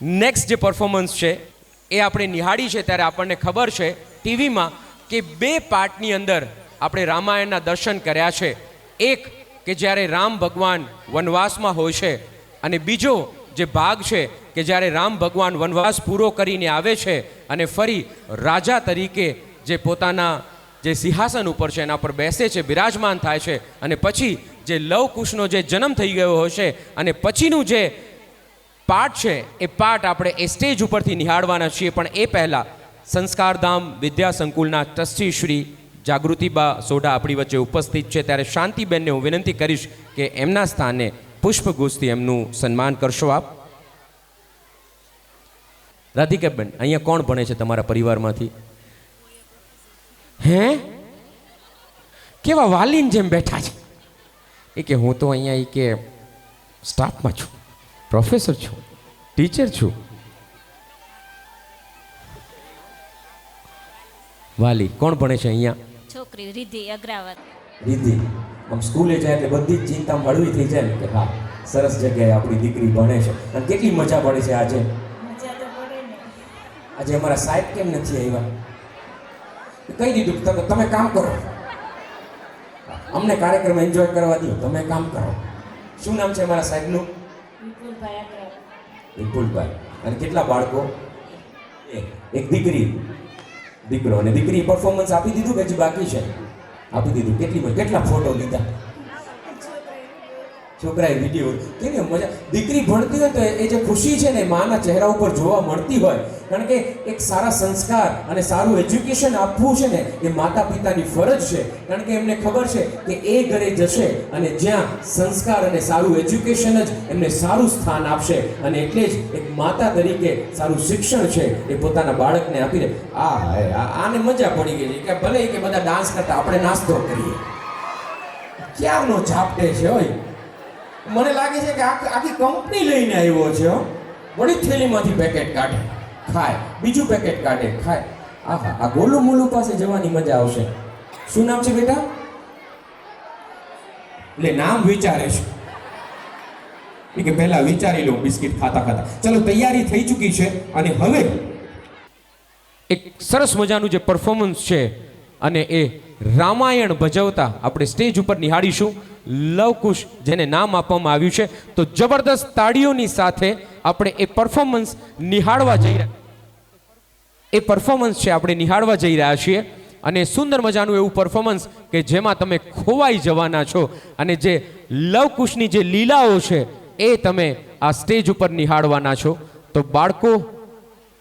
Next જે performance છે એ આપણે નિહાળી છે ત્યારે આપણને ખબર છે ટીવીમાં કે 2 પાર્ટની અંદર આપણે રામાયણના દર્શન કર્યા છે. એક કે જ્યારે રામ ભગવાન વનવાસમાં હોય છે અને બીજો જે ભાગ છે કે જ્યારે રામ ભગવાન વનવાસ પૂરો કરીને આવે છે અને ફરી રાજા તરીકે જે પોતાના જે સિંહાસન ઉપર છે એના પર બેસે છે, બિરાજમાન થાય છે અને પછી જે લવ કુશનો જે જન્મ થઈ ગયો હશે અને પછીનું જે પાઠ છે એ પાઠ આપણે એ સ્ટેજ ઉપરથી નિહાળવાના છીએ. પણ એ પહેલાં સંસ્કારધામ વિદ્યા સંકુલના ટ્રસ્ટી શ્રી જાગૃતિબા સોઢા આપણી વચ્ચે ઉપસ્થિત છે, ત્યારે શાંતિબેનને હું વિનંતી કરીશ કે એમના સ્થાને પુષ્પગુચ્છથી એમનું સન્માન કરશો આપ. રાધિકાબેન, અહીંયા કોણ ભણે છે તમારા પરિવારમાંથી? હે, કેવા વાલીન જેમ બેઠા છે. એ કે હું તો અહીંયા એ કે સ્ટાફમાં છું, પ્રોફેસર છું, ટીચર છું. વાલી કોણ ભણે છે અહીંયા? છોકરી રિદ્ધિ અગ્રાવત. રિદ્ધિ આમ સ્કૂલે જાય એટલે બધી જ ચિંતા હળવી થઈ જાય ને કે હા સરસ જગ્યાએ આપણી દીકરી ભણે છે. અને કેટલી મજા પડે છે આજે. મજા તો પડે ને. આજે અમારા સાહેબ કેમ નથી આવ્યા? કહી દીધું તમે કામ કરો, અમને કાર્યક્રમ એન્જોય કરવા દો, તમે કામ કરો. શું નામ છે અમારા સાહેબનું? વિપુલભાઈ અગ્રવાલ. વિપુલભાઈ. અને કેટલા બાળકો? એક દીકરી, દીકરો. અને દીકરી પરફોર્મન્સ આપી દીધું કે હજી બાકી છે? આપી દીધું. કેટલા ફોટો લીધા? છોકરાએ વિડીયો. કેવી મજા. દીકરી ભણતી હોય તો એ જે ખુશી છે ને માના ચહેરા ઉપર જોવા મળતી હોય. કારણ કે એક સારા સંસ્કાર અને સારું એજ્યુકેશન આપવું છે ને એ માતા પિતાની ફરજ છે. કારણ કે એમને ખબર છે કે એ ઘરે જશે અને જ્યાં સંસ્કાર અને સારું એજ્યુકેશન જ એમને સારું સ્થાન આપશે. અને એટલે જ એક માતા તરીકે સારું શિક્ષણ છે એ પોતાના બાળકને આપી દે. આને મજા પડી ગઈ છે કે ભલે કે બધા ડાન્સ કરતા આપણે નાસ્તો કરીએ. ક્યારનો ઝાપટે છે હોય. મને લાગે છે કે આખી કંપની લઈને આવ્યો છે. વળી થેલીમાંથી પેકેટ કાઢે ખાય, બીજું પેકેટ કાઢે ખાય. આહા, આ ગોલું મોલું પાસે જવાની મજા આવશે. શું નામ છે બેટા? એટલે નામ વિચારે છે કે પહેલા વિચારી લો બિસ્કિટ ખાતા ખાતા. ચલો, તૈયારી થઈ ચૂકી છે અને હવે એક સરસ મજાનું જે પરફોર્મન્સ છે અને એ રામાયણ ભજવતા આપણે સ્ટેજ ઉપર નિહાળીશું. લવકુશ જેને નામ આપવામાં આવ્યું છે. તો જબરદસ્ત તાળીઓની સાથે આપણે એ પરફોર્મન્સ નિહાળવા જઈ રહ્યા છીએ. અને સુંદર મજાનું એવું પરફોર્મન્સ કે જેમાં તમે ખોવાઈ જવાના છો અને જે લવકુશની જે લીલાઓ છે એ તમે આ સ્ટેજ ઉપર નિહાળવાના છો. તો બાળકો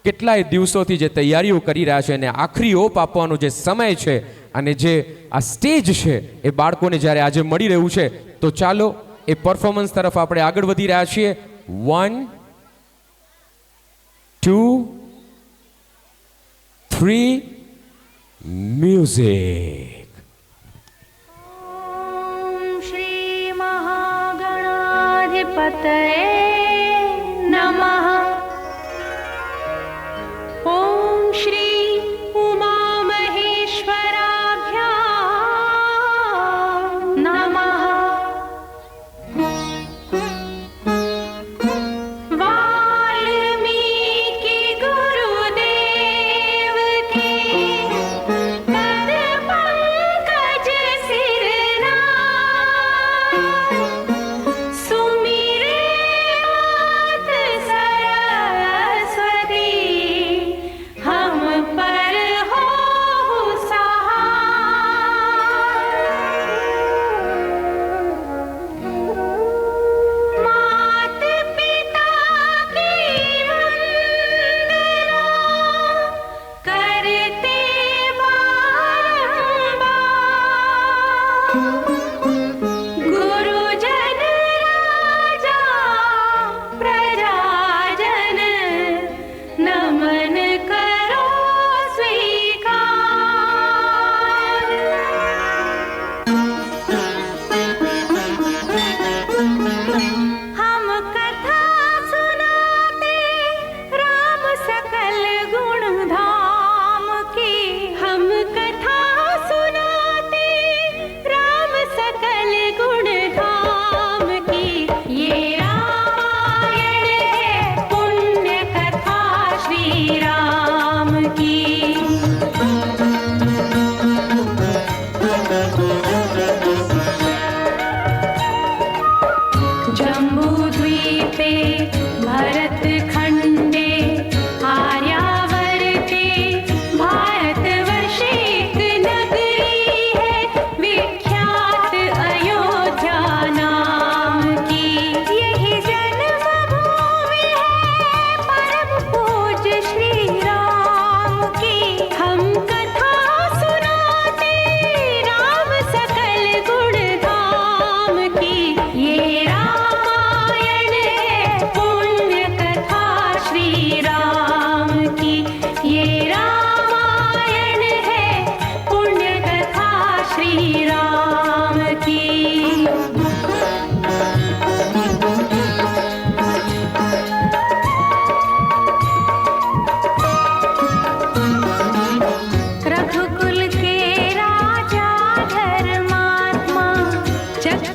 કેટલાય દિવસોથી જે તૈયારીઓ કરી રહ્યા છે અને આખરી ઓપ આપવાનો જે સમય છે અને જે આ સ્ટેજ છે એ બાળકોને જ્યારે આજે મળી રહ્યું છે, તો ચાલો એ પરફોર્મન્સ તરફ આપણે આગળ વધી રહ્યા છીએ. 1 2 3 મ્યુઝિક. ઓમ શ્રી મહાગણાધિપતયે નમઃ. ઓમ શ્રી ઉમા મહેશ્વરાભ્યામ નમઃ. વાલ્મીકી ગુરુદેવ કી પદ પંકજ સિરના સુમિરે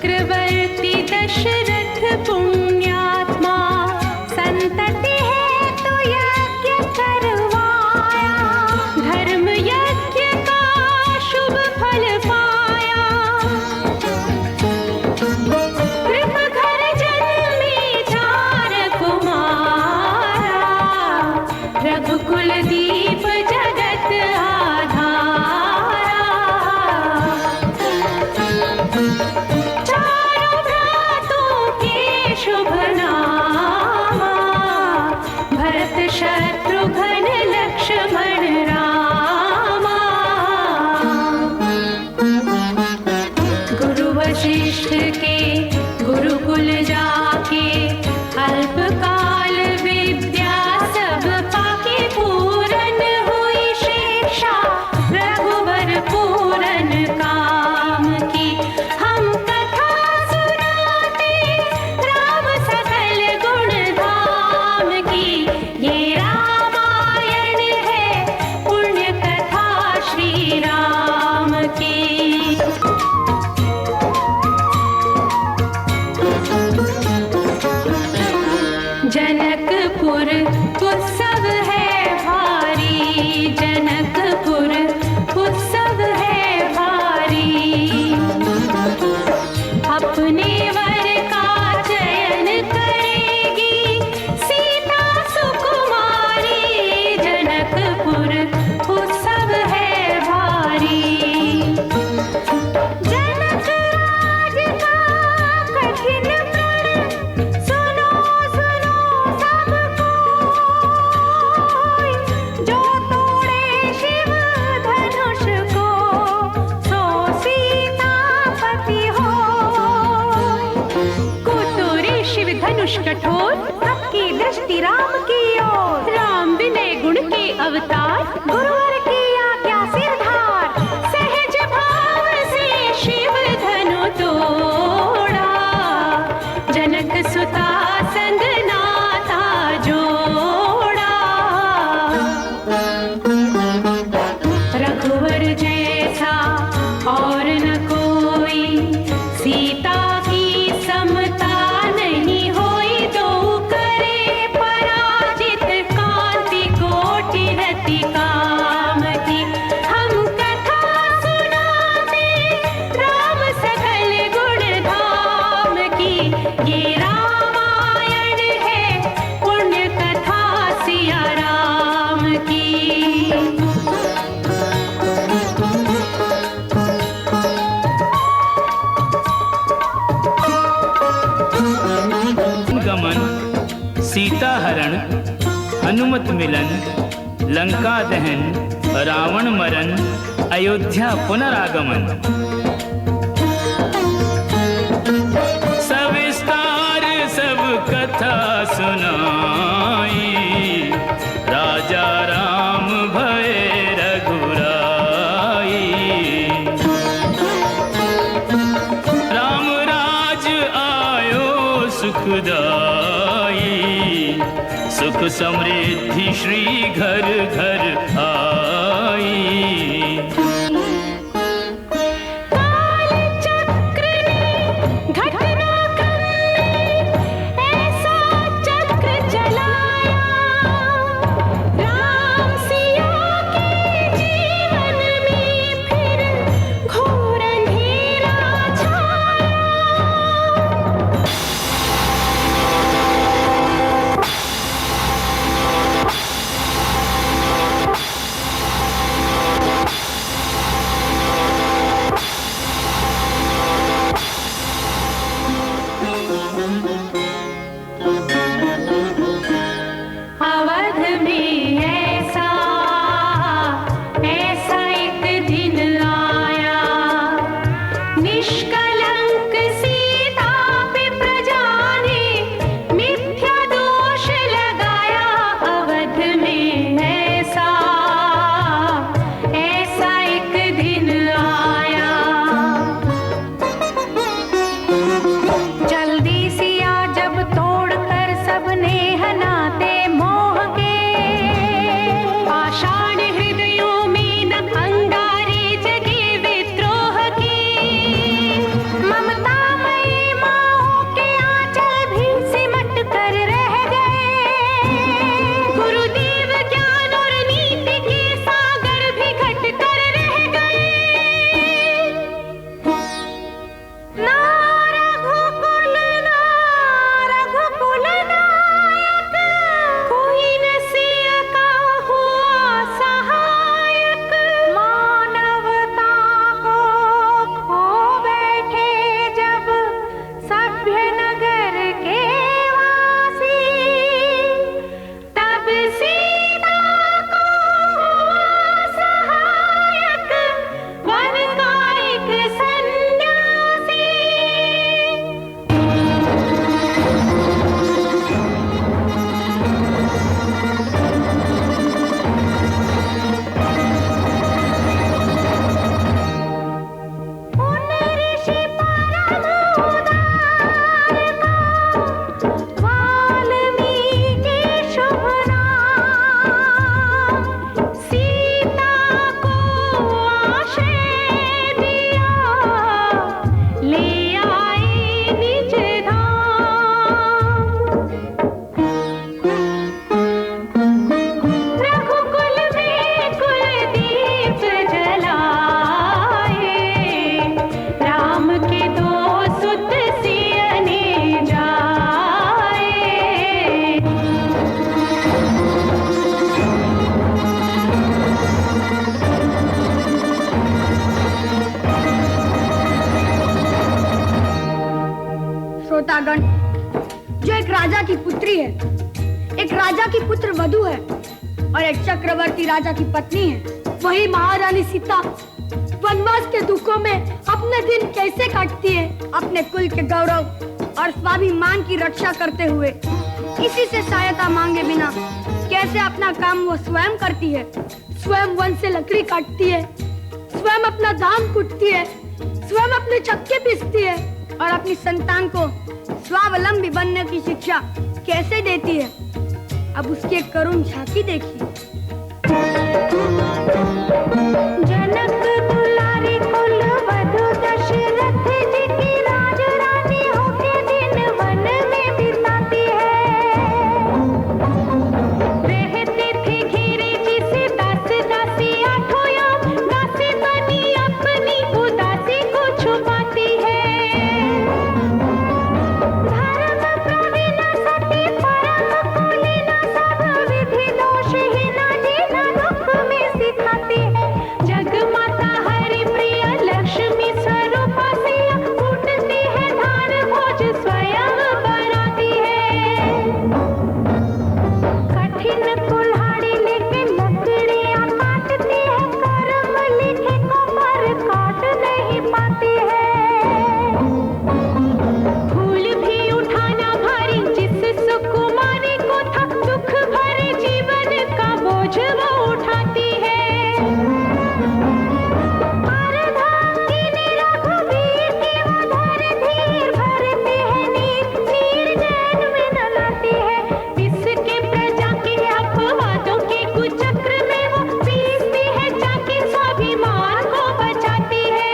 चक्रवर्ती दशरथ पुण्यात्मा, संतति हेतु यज्ञ करवाया, धर्म यज्ञ का शुभ फल पाया। कृप घर जन्मे 4 कुमारा, रघुकुल दीप जगत आधारा। चारों भ्रातों के शुभ नामा, भरत शत्रुघ्न लक्ष्मण रामा। गुरु वशिष्ठ के गुरुकुल जाके, अल्पकाल विद्या सब पाके, पूरन हुई शिक्षा रघुवर पूरन काम की। हम कथा सुनाते राम सकल गुण धाम की, ये रामायण है पुण्य कथा श्री राम की। जनकपुर उत्सव है भारी, जनकपुर उत्सव है भारी। अपने वर का चयन करेगी सीता सुकुमारी, जनकपुर उत्सव है भारी। जनक राज का कठिन प्रण, सुनो सुनो सब कोई, जो तोड़े शिव धनुष को, सो सीतापति हो। कुतुरी शिव धनुष कठोर, सबकी दृष्टि राम की ओर। राम विनय गुण के अवतार, गुरुवर की आज्ञा सिरधार। सहज भाव से शिव धनु तोड़ा, जनक सुता संग नाता जोड़ा। रघुवर जैसा और न कोई, सीता की समता नहीं होई। दो करे पराजित, कांति कोटि रति काम की। हम कथा सुनाते राम सकल गुण धाम की, ये रामायण है पुण्य कथा सिया राम की। गमन, सीता हरण, हनुमत मिलन, लंका दहन, रावण मरण, अयोध्या पुनरागमन। सविस्तार सब कथा सुनाई, राजा राम भय रघुराई। राम राज आयो सुखदाई, सुख समृद्धि श्री घर घर आई। काल चक्र ने घटना करने, ऐसा चक्र चलाया। राम सिया के जीवन में फिर घोर अंधेरा छाया। श्रोतागण, जो एक राजा की पुत्री है, एक राजा की पुत्र वधू है और एक चक्रवर्ती राजा की पत्नी है, वही महारानी सीता वनवास के दुखों में अपने दिन कैसे काटती है, अपने कुल के गौरव और स्वाभिमान की रक्षा करते हुए, किसी से सहायता मांगे बिना कैसे अपना काम वो स्वयं करती है। स्वयं वन से लकड़ी काटती है, स्वयं अपना धान कूटती है, स्वयं अपने चक्के पीसती है और अपनी संतान को स्वावलंबी बनने की शिक्षा कैसे देती है। अब उसकी एक करुण झांकी देखिए। जनक दुलारी कुल वधु दशरथ जी की राज रानी होके दिन वन में बिताती है। रहती थी घिरी जिसे दास दासी आठों याम, दासी बनी अपनी उदासी को छुपाती है। धर्म प्रवीण सती परम कुलीन सब विधि दोषहीन जीना दुख में सिखाती है। जगमाता हरि प्रिय लक्ष्मी स्वरूपा सिया फूटती है धान भोज स्वयं बनाती है। कठिन कुल्हाड़ी लेके लकड़ियां काटती है, कर्म लिखे को पर काट नहीं पाती है। फूल भी उठाना भारी जिस सुकुमारी को था, दुख भरे जीवन का बोझ वो उठाती है। अर्धांगिनी रघुवीर की वो धर धीर भरती है, नीर नीर नैन में न लाती है। इसके प्रजा के अपवादों के कुचक्र में वो पीसती है, जाके स्वाभिमान को बचाती है।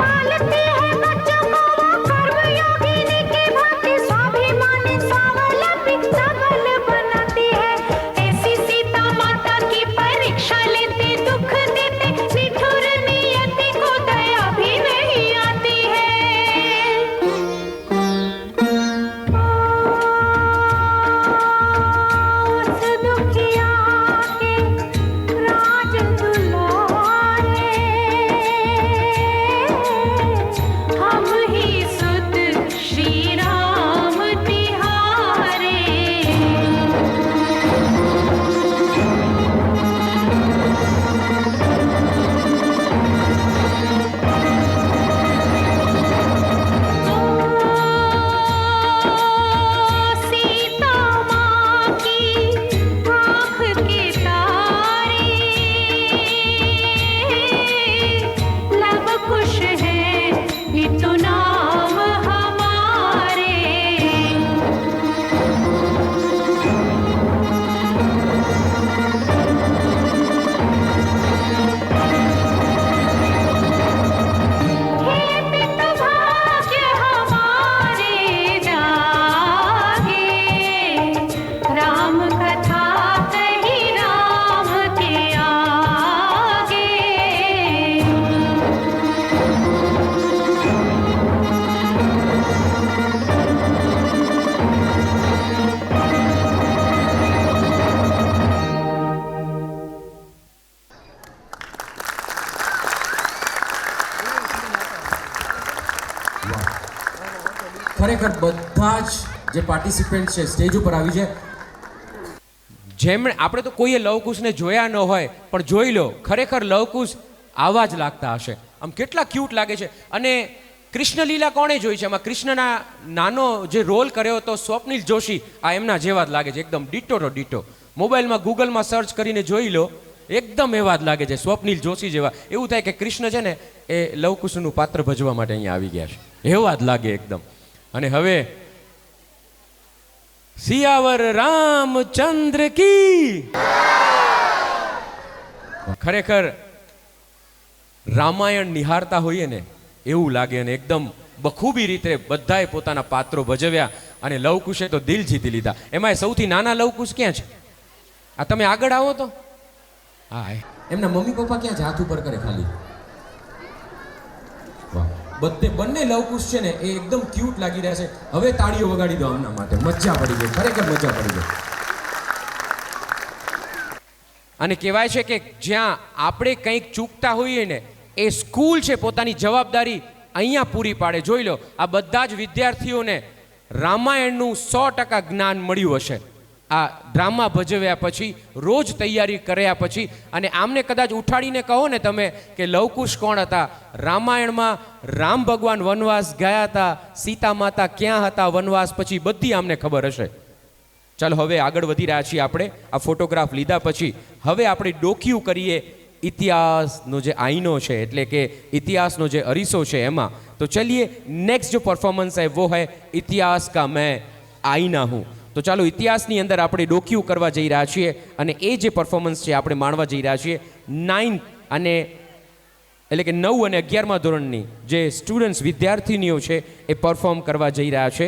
पालती है बच्चों को वो कर्मयोगिनी की भांति, स्वाभिमानी स्वावलंबी सबल बनाती है। ऐसी सीता माता की परीक्षा लेते, दुख देते, निठुर नियति को दया भी नहीं आती है। उस दुखिया के राज दुलारे, हम ही सुत श्री राम तिहारे। सीता माँ की आँख के तारे, लब खुश है नितु नाम हमारे। हे पितु भाग्य हमारे जागे, राम कथा कही राम के आगे। ખરેખર બધા જ જે પાર્ટિસિપન્ટ છે સ્ટેજ ઉપર આવી છે, જેમણે આપણે તો કોઈએ લવકુશને જોયા ન હોય પણ જોઈ લો, ખરેખર લવકુશ આવા જ લાગતા હશે. આમ કેટલા ક્યુટ લાગે છે. અને કૃષ્ણલીલા કોણે જોઈ છે? એમાં કૃષ્ણના નાનો જે રોલ કર્યો હતો સ્વપ્નિલ જોશી, આ એમના જેવા જ લાગે છે, એકદમ ડીટો તો ડીટો. મોબાઈલમાં ગૂગલમાં સર્ચ કરીને જોઈ લો, એકદમ એવા જ લાગે છે, સ્વપ્નિલ જોશી જેવા. એવું થાય કે કૃષ્ણ છે ને એ લવકુશનું પાત્ર ભજવા માટે અહીંયા આવી ગયા છે, એવા જ લાગે એકદમ. અને હવે સિયાવર રામચંદ્ર કી. ખરેખર રામાયણ નિહાળતા હોઈએ ને એવું લાગે, અને એકદમ બખૂબી રીતે બધાએ પોતાના પાત્રો ભજવ્યા અને લવકુશે તો દિલ જીતી લીધા. એમાં સૌથી નાના લવકુશ ક્યાં છે? આ તમે આગળ આવો તો. હા, એમના મમ્મી પપ્પા ક્યાં છે? હાથ ઉપર કરે ખાલી. વાહ, બંને લવકુશ છે ને એ એકદમ ક્યુટ લાગી રહ્યા છે. હવે તાળીઓ વગાડી દો આમના માટે, મજા પડી ગઈ, ખરેખર મજા પડી ગઈ. અને કહેવાય છે કે જ્યાં આપણે કંઈક ચૂકતા હોઈએ ને, એ સ્કૂલ છે પોતાની જવાબદારી અહીંયા પૂરી પાડે. જોઈ લો, આ બધા જ વિદ્યાર્થીઓને રામાયણનું 100% જ્ઞાન મળ્યું હશે આ ડ્રામા ભજવ્યા પછી, રોજ તૈયારી કર્યા પછી. અને આમને કદાચ ઉઠાડીને કહો ને તમે કે લવકુશ કોણ હતા, રામાયણમાં રામ ભગવાન વનવાસ ગયા હતા, સીતા માતા ક્યાં હતા વનવાસ પછી, બધી આમને ખબર હશે. ચાલો હવે આગળ વધી રહ્યા છીએ આપણે. આ ફોટોગ્રાફ લીધા પછી હવે આપણે ડોક્યુ કરીએ ઇતિહાસનો જે આઈનો છે, એટલે કે ઇતિહાસનો જે અરીસો છે એમાં. તો ચલિए, नेक्स्ट जो परफॉर्मेंस है वो है इतिहास का मैं आईना हूँ. તો ચાલો ઇતિહાસની અંદર આપણે ડોક્યુ કરવા જઈ રહ્યા છીએ અને એ જે પરફોર્મન્સ છે આપણે માણવા જઈ રહ્યા છીએ 9 અને એટલે કે 9 અને 11મા ધોરણની જે સ્ટુડન્ટ્સ વિદ્યાર્થીનીઓ છે એ પરફોર્મ કરવા જઈ રહ્યા છે.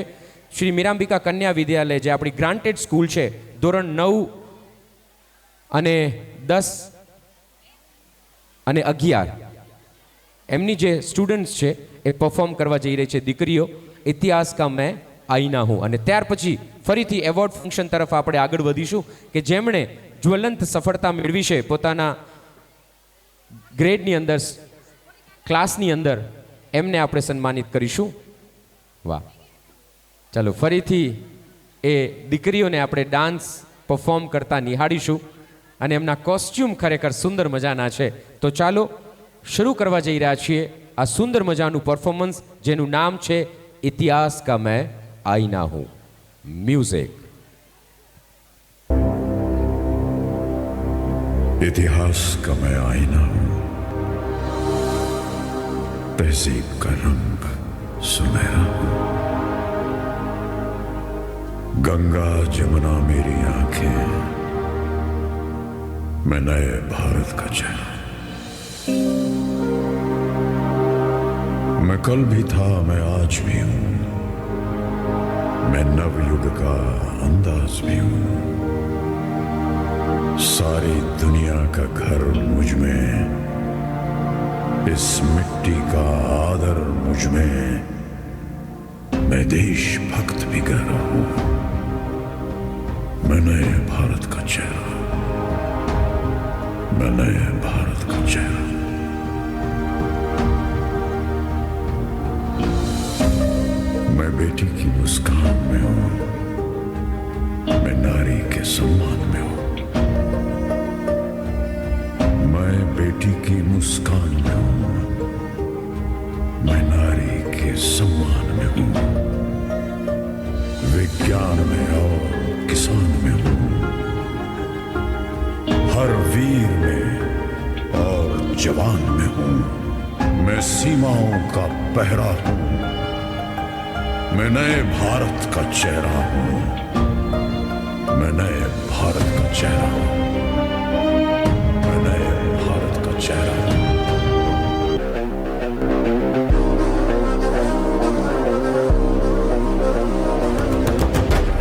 શ્રી મીરાંબિકા કન્યા વિદ્યાલય જે આપણી ગ્રાન્ટેડ સ્કૂલ છે, ધોરણ 9 અને 10 અને 11 એમની જે સ્ટુડન્ટ્સ છે એ પરફોર્મ કરવા જઈ રહી છે દીકરીઓ ઇતિહાસ કા મેં આઈના હું. અને ત્યાર પછી ફરીથી એવોર્ડ ફંક્શન તરફ આપણે આગળ વધીશું કે જેમણે જ્વલંત સફળતા મેળવી છે પોતાના ગ્રેડની અંદર, ક્લાસની અંદર, એમને આપણે સન્માનિત કરીશું. વાહ, ચાલો ફરીથી એ દીકરીઓને આપણે ડાન્સ પરફોર્મ કરતા નિહાળીશું અને એમના કોસ્ચ્યુમ ખરેખર સુંદર મજાના છે. તો ચાલો શરૂ કરવા જઈ રહ્યા છીએ આ સુંદર મજાનું પરફોર્મન્સ જેનું નામ છે ઇતિહાસ કા મેં आईना हूं. म्यूजिक. इतिहास का मैं आईना हूं, तहजीब का रंग सुनहरा हूं. गंगा जमुना मेरी आंखें, मैं नए भारत का चेहरा. मैं कल भी था, मैं आज भी हूं, मैं नवयुग का अंदाज भी हूं. सारी दुनिया का घर मुझ में, इस मिट्टी का आदर मुझ में. मैं देशभक्त भी गहरा हूं, मैं नए भारत का चेहरा, मैं नए भारत का चेहरा. मैं बेटी की मुस्कान में हूं, मैं नारी के सम्मान में हूं. मैं बेटी की मुस्कान में हूं, मैं नारी के सम्मान में हूं. विज्ञान में और किसान में हूं, हर वीर में और जवान में हूं. मैं सीमाओं का पहरा हूं, मैं नए भारत का चेहरा हूं, मैं नए भारत का चेहरा हूं, मैं नए भारत का चेहरा हूं.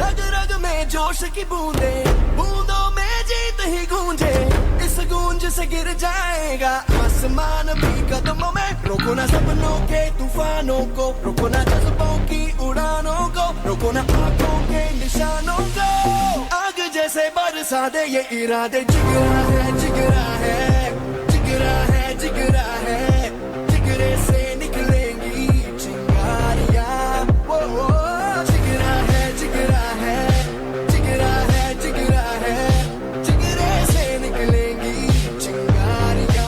रग रग में जोश की बूंदे, बूंदों में जीत ही गूंजे. इस गूंज से गिर जाएगा आसमान भी कदमों में. रोको ना सपनों के तूफानों को, रोको ना जज्बों की उड़ानों को, रोको ना आंखों के निशानों को. आग जैसे बरसा दे ये इरादे. जिगरा है, जिगरा है, जिगरा है, जिगरा है. जिगरे से निकलेंगी चिंगारियां. वो जिगरा है, जिगरा है, जिगरा है, जिगरा है. जिगरे से निकलेंगी चिंगारियां.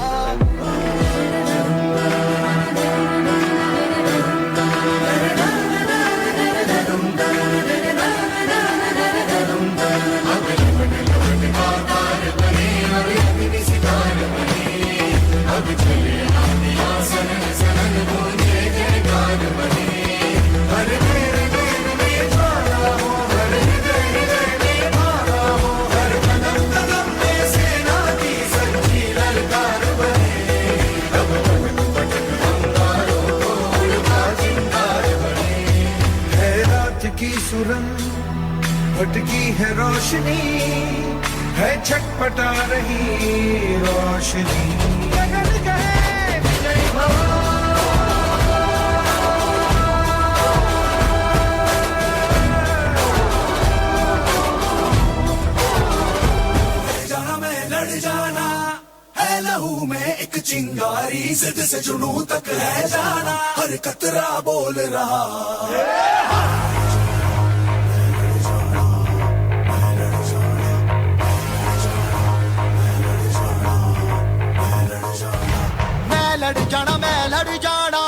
की सुरंग भटकी है रोशनी, है छटपटा रही रोशनी. गगन गए विजय भव, जाना मैं लड़ जाना है लहू में एक चिंगारी. जिद से जुनून तक है जाना हर कतरा बोल रहा मैं लड़ जाना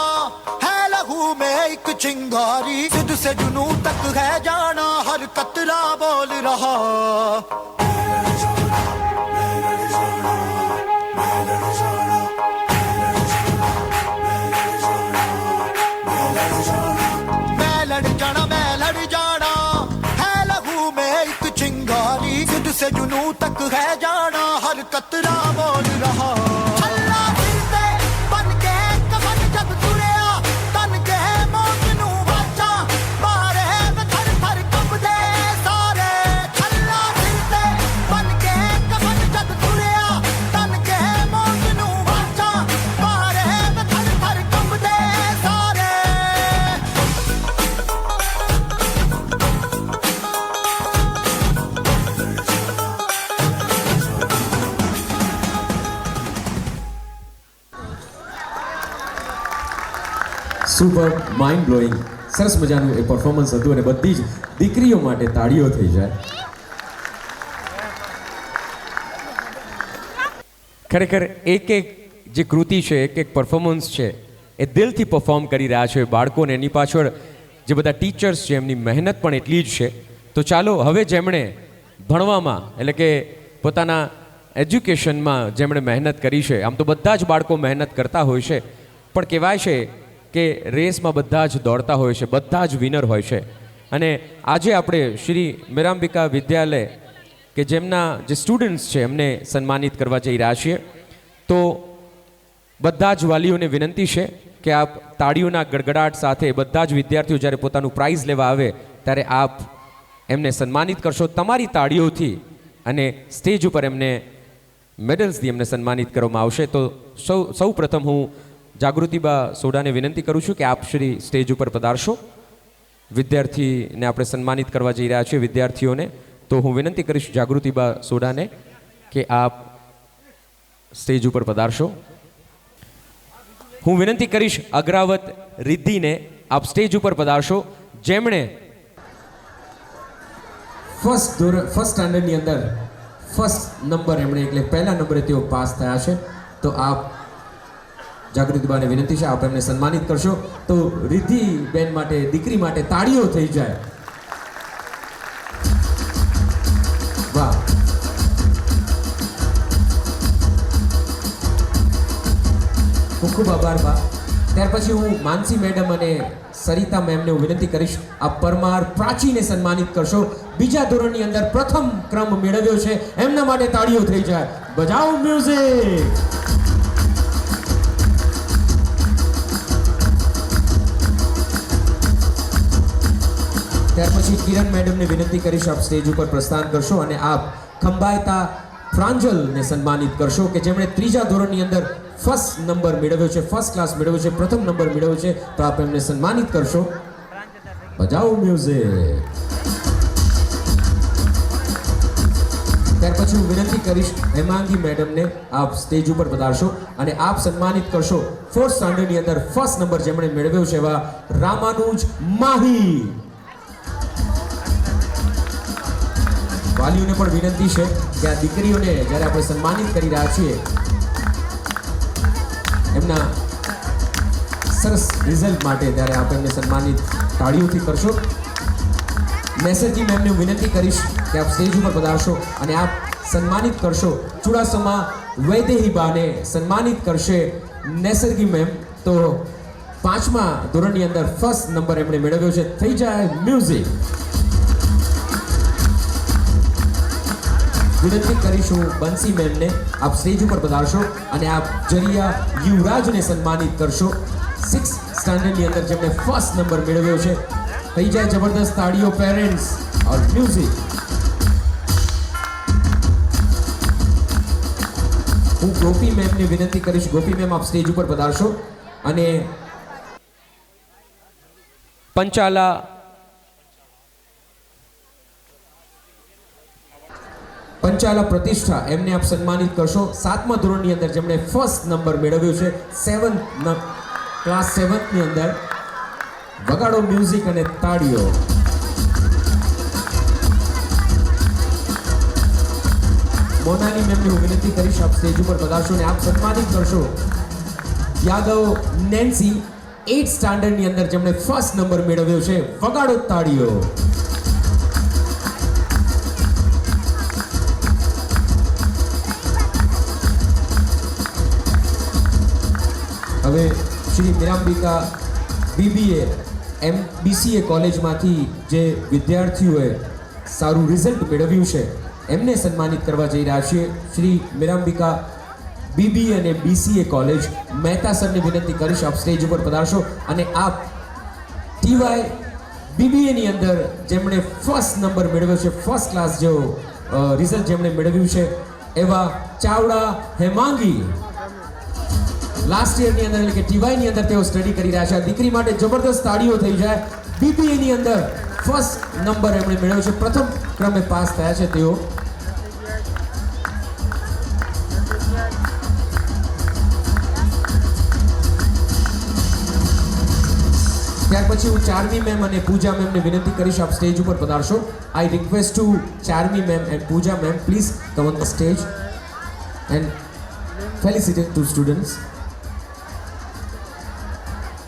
है लहू में एक चिंगारी जिद से जुनू तक है जाना हर कतरा बोल रहा मैं लड़ जाना है लहू में एक चिंगारी जिद से जुनू तक है जाना हर कतरा बोल रहा સુપર માઇન્ડ બ્લોઈંગ સરસ મજાનું એ પરફોર્મન્સ હતું અને બધી જ દીકરીઓ માટે તાળીઓ થઈ જાય. ખરેખર એક જે કૃતિ છે એક પરફોર્મન્સ છે એ દિલથી પરફોર્મ કરી રહ્યા છે બાળકોને. એની પાછળ જે બધા ટીચર્સ છે એમની મહેનત પણ એટલી જ છે. તો ચાલો હવે જેમણે ભણવામાં એટલે કે પોતાના એજ્યુકેશનમાં જેમણે મહેનત કરી છે, આમ તો બધા જ બાળકો મહેનત કરતા હોય છે, પણ કહેવાય છે કે રેસમાં બધા જ દોડતા હોય છે, બધા જ વિનર હોય છે. અને આજે આપણે શ્રી મેરાંબિકા વિદ્યાલય કે જેમના જે સ્ટુડન્ટ્સ છે એમને સન્માનિત કરવા જઈ રહ્યા છીએ. તો બધા જ વાલીઓને વિનંતી છે કે આપ તાળીઓના ગડગડાટ સાથે બધા જ વિદ્યાર્થીઓ જ્યારે પોતાનું પ્રાઇઝ લેવા આવે ત્યારે આપ એમને સન્માનિત કરશો તમારી તાળીઓથી, અને સ્ટેજ ઉપર એમને મેડલ્સથી એમને સન્માનિત કરવામાં આવશે. તો સૌ પ્રથમ હું જાગૃતિબા સોડાને વિનંતી કરું છું કે આપ શ્રી સ્ટેજ ઉપર પધારશો. વિદ્યાર્થીને આપણે સન્માનિત કરવા જઈ રહ્યા છીએ, વિદ્યાર્થીઓને. તો હું વિનંતી કરીશ જાગૃતિબા સોડાને કે આપ સ્ટેજ ઉપર પધારશો. હું વિનંતી કરીશ અગ્રાવત રિદ્ધિને આપ સ્ટેજ ઉપર પધારશો, જેમણે ફર્સ્ટ સ્ટાન્ડર્ડની અંદર ફર્સ્ટ નંબર એમણે એટલે પહેલા નંબરે તેઓ પાસ થયા છે. તો આપ જાગૃતિબાને વિનંતી છે આપ એમને સન્માનિત કરશો. તો રિદ્ધિબેન માટે, દીકરી માટે તાળીઓ થઈ જાય. વાહ, ખૂબ ખૂબ આભાર બા. ત્યાર પછી હું માનસી મેડમ અને સરિતા મેમને હું વિનંતી કરીશ આપ પરમાર પ્રાચીને સન્માનિત કરશો. બીજા ધોરણની અંદર પ્રથમ ક્રમ મેળવ્યો છે, એમના માટે તાળીઓ થઈ જાય. બજાવો મ્યુઝિક. ત્યાર પછી કિરણ મેડમને વિનંતી કરીશ આપ સ્ટેજ ઉપર પ્રસ્થાન કરશો અને આપ ખંભાયતા પ્રાંજલને સન્માનિત કરશો કે જેમણે ત્રીજા ધોરણની અંદર ફર્સ્ટ નંબર મેળવ્યો છે, ફર્સ્ટ ક્લાસ મેળવ્યો છે, પ્રથમ નંબર મેળવ્યો છે. તો આપ એમને સન્માનિત કરશો. બજાવો મ્યુઝિક. ત્યાર પછી હું વિનંતી કરીશ હેમાંગી મેડમને આપ સ્ટેજ ઉપર પધારશો અને આપ સન્માનિત કરશો ફોર્થ સ્ટાન્ડર્ડની અંદર ફર્સ્ટ નંબર જેમણે મેળવ્યો છે એવા રામાનુજ માહી. વાલીઓને પણ વિનંતી છે કે આ દીકરીઓને જ્યારે આપણે સન્માનિત કરી રહ્યા છીએ એમના સરસ રિઝલ્ટ માટે ત્યારે આપ એમને સન્માનિત તાળીઓથી કરશો. મેસેજી મેમને હું વિનંતી કરીશ કે આપ સ્ટેજ ઉપર પધારશો અને આપ સન્માનિત કરશો ચુડાસમા વૈદેહીબાને સન્માનિત કરશે નેસરગી મેમ. તો પાંચમા ધોરણની અંદર ફર્સ્ટ નંબર એમણે મેળવ્યો છે. થઈ જાય મ્યુઝિક. વિનંતી કરીશું બંસી મેમને આપ સ્ટેજ ઉપર પધારશો અને આપ જરિયા યુવરાજને સન્માનિત કરશો. 6th સ્ટાન્ડર્ડની અંદર જેમણે ફર્સ્ટ નંબર મેળવ્યો છે. થઈ જાય જબરદસ્ત તાળીઓ પેરેન્ટ્સ ઓર મ્યુઝિક. હું ગોપી મેમને વિનંતી કરીશ, ગોપી મેમ આપ સ્ટેજ ઉપર પધારશો અને પંચાલા પંચાલા પ્રતિષ્ઠા એમને આપ સન્માનિત કરશો. 7મા ધોરણની અંદર જેમણે ફર્સ્ટ નંબર મેળવ્યો છે, ક્લાસ 7ની અંદર. વગાડો મ્યુઝિક અને તાળીઓ. મોનાલી મેમને હું વિનંતી કરીશ આપ સ્ટેજ ઉપર પધારશો અને આપ સન્માનિત કરશો યાદવ નેન્સી 8th સ્ટાન્ડર્ડની અંદર જેમણે ફર્સ્ટ નંબર મેળવ્યો છે. વગાડો તાળીઓ. હવે શ્રી મીરાંબિકા BCA કોલેજમાંથી જે વિદ્યાર્થીઓએ સારું રિઝલ્ટ મેળવ્યું છે એમને સન્માનિત કરવા જઈ રહ્યા છીએ. શ્રી મીરાંબિકા BBA અને BCA કોલેજ મહેતા સરને વિનંતી કરીશ આપ સ્ટેજ ઉપર પધારશો અને આપ TY BBA ની અંદર જેમણે ફર્સ્ટ નંબર મેળવ્યો છે, ફર્સ્ટ ક્લાસ જેવો રિઝલ્ટ જેમણે મેળવ્યું છે એવા ચાવડા હેમાંગી લાસ્ટ યરની અંદર એટલે કે TY ની અંદર તેઓ સ્ટડી કરી રહ્યા છે. આ દીકરી માટે જબરદસ્ત તાળીઓ થઈ જાય. BBA ની અંદર ફર્સ્ટ નંબર એમણે મેળવ્યો છે, પ્રથમ ક્રમે પાસ થયા છે તેઓ. ત્યાર પછી હું ચાર્મી મેમ અને પૂજા મેમને વિનંતી કરીશ આપ સ્ટેજ ઉપર પધારશો. I request to Charmi ma'am and Pooja ma'am please come on the stage and felicitate to students.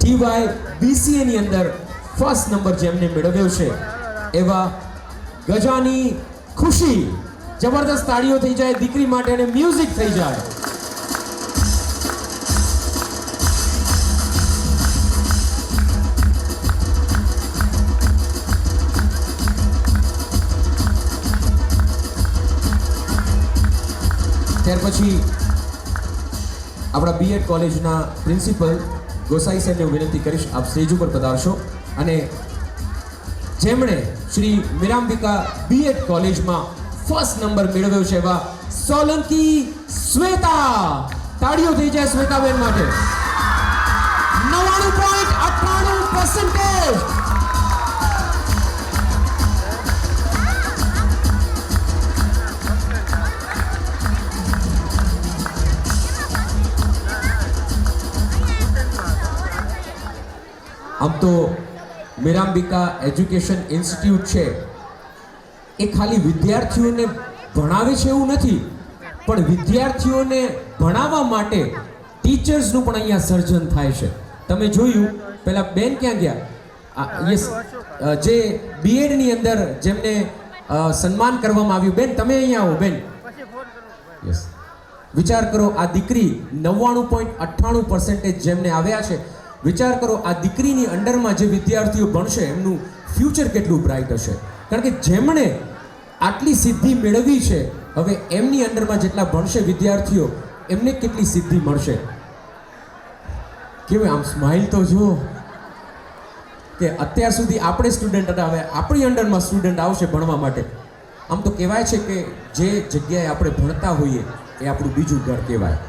TY BCA ની અંદર ફર્સ્ટ નંબર જેમને મેળવ્યો છે એવા ગજાની ખુશી. જબરદસ્ત તાળીઓ થઈ જાય દીકરી માટે અને મ્યુઝિક થઈ જાય. ત્યાર પછી આપણા B.Ed કોલેજના પ્રિન્સિપલ ગોસાઈ સાહેબને હું વિનંતી કરીશ આપ સ્ટેજ ઉપર પધારશો અને જેમણે શ્રી મીરાંબિકા B.Ed કોલેજમાં ફર્સ્ટ નંબર મેળવ્યો છે એવા સોલંકી શ્વેતા. તાળીઓ થઈ જાય શ્વેતાબેન માટે. 99.98%. આમ તો મીરાંબિકા એજ્યુકેશન ઇન્સ્ટિટ્યૂટ છે એ ખાલી વિદ્યાર્થીઓને ભણાવે છે એવું નથી, પણ વિદ્યાર્થીઓને ભણાવવા માટે ટીચર્સનું પણ અહીંયા સર્જન થાય છે. તમે જોયું પહેલા બેન ક્યાં ગયા? યસ, જે B.Ed ની અંદર જેમને સન્માન કરવામાં આવ્યું. બેન તમે અહીંયા આવો બેન. યસ, વિચાર કરો આ દીકરી 99.98% જેમને આવ્યા છે. વિચાર કરો આ દીકરીની અંડરમાં જે વિદ્યાર્થીઓ ભણશે એમનું ફ્યુચર કેટલું બ્રાઇટ હશે. કારણ કે જેમણે આટલી સિદ્ધિ મેળવી છે હવે એમની અંડરમાં જેટલા ભણશે વિદ્યાર્થીઓ એમને કેટલી સિદ્ધિ મળશે. કેવું આમ સ્માઇલ તો જુઓ કે અત્યાર સુધી આપણે સ્ટુડન્ટ હતા, હવે આપણી અંડરમાં સ્ટુડન્ટ આવશે ભણવા માટે. આમ તો કહેવાય છે કે જે જગ્યાએ આપણે ભણતા હોઈએ એ આપણું બીજું ઘર કહેવાય.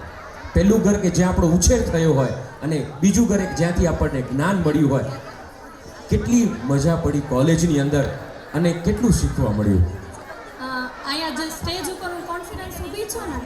પહેલું ઘર કે જ્યાં આપણો ઉછેર થયો હોય અને બીજું ઘર જ્યાંથી આપણને જ્ઞાન મળ્યું હોય. કેટલી મજા પડી કોલેજની અંદર અને કેટલું શીખવા મળ્યું. અહીંયા જે સ્ટેજ ઉપર હું કોન્ફિડન્સ ઊભી છું ને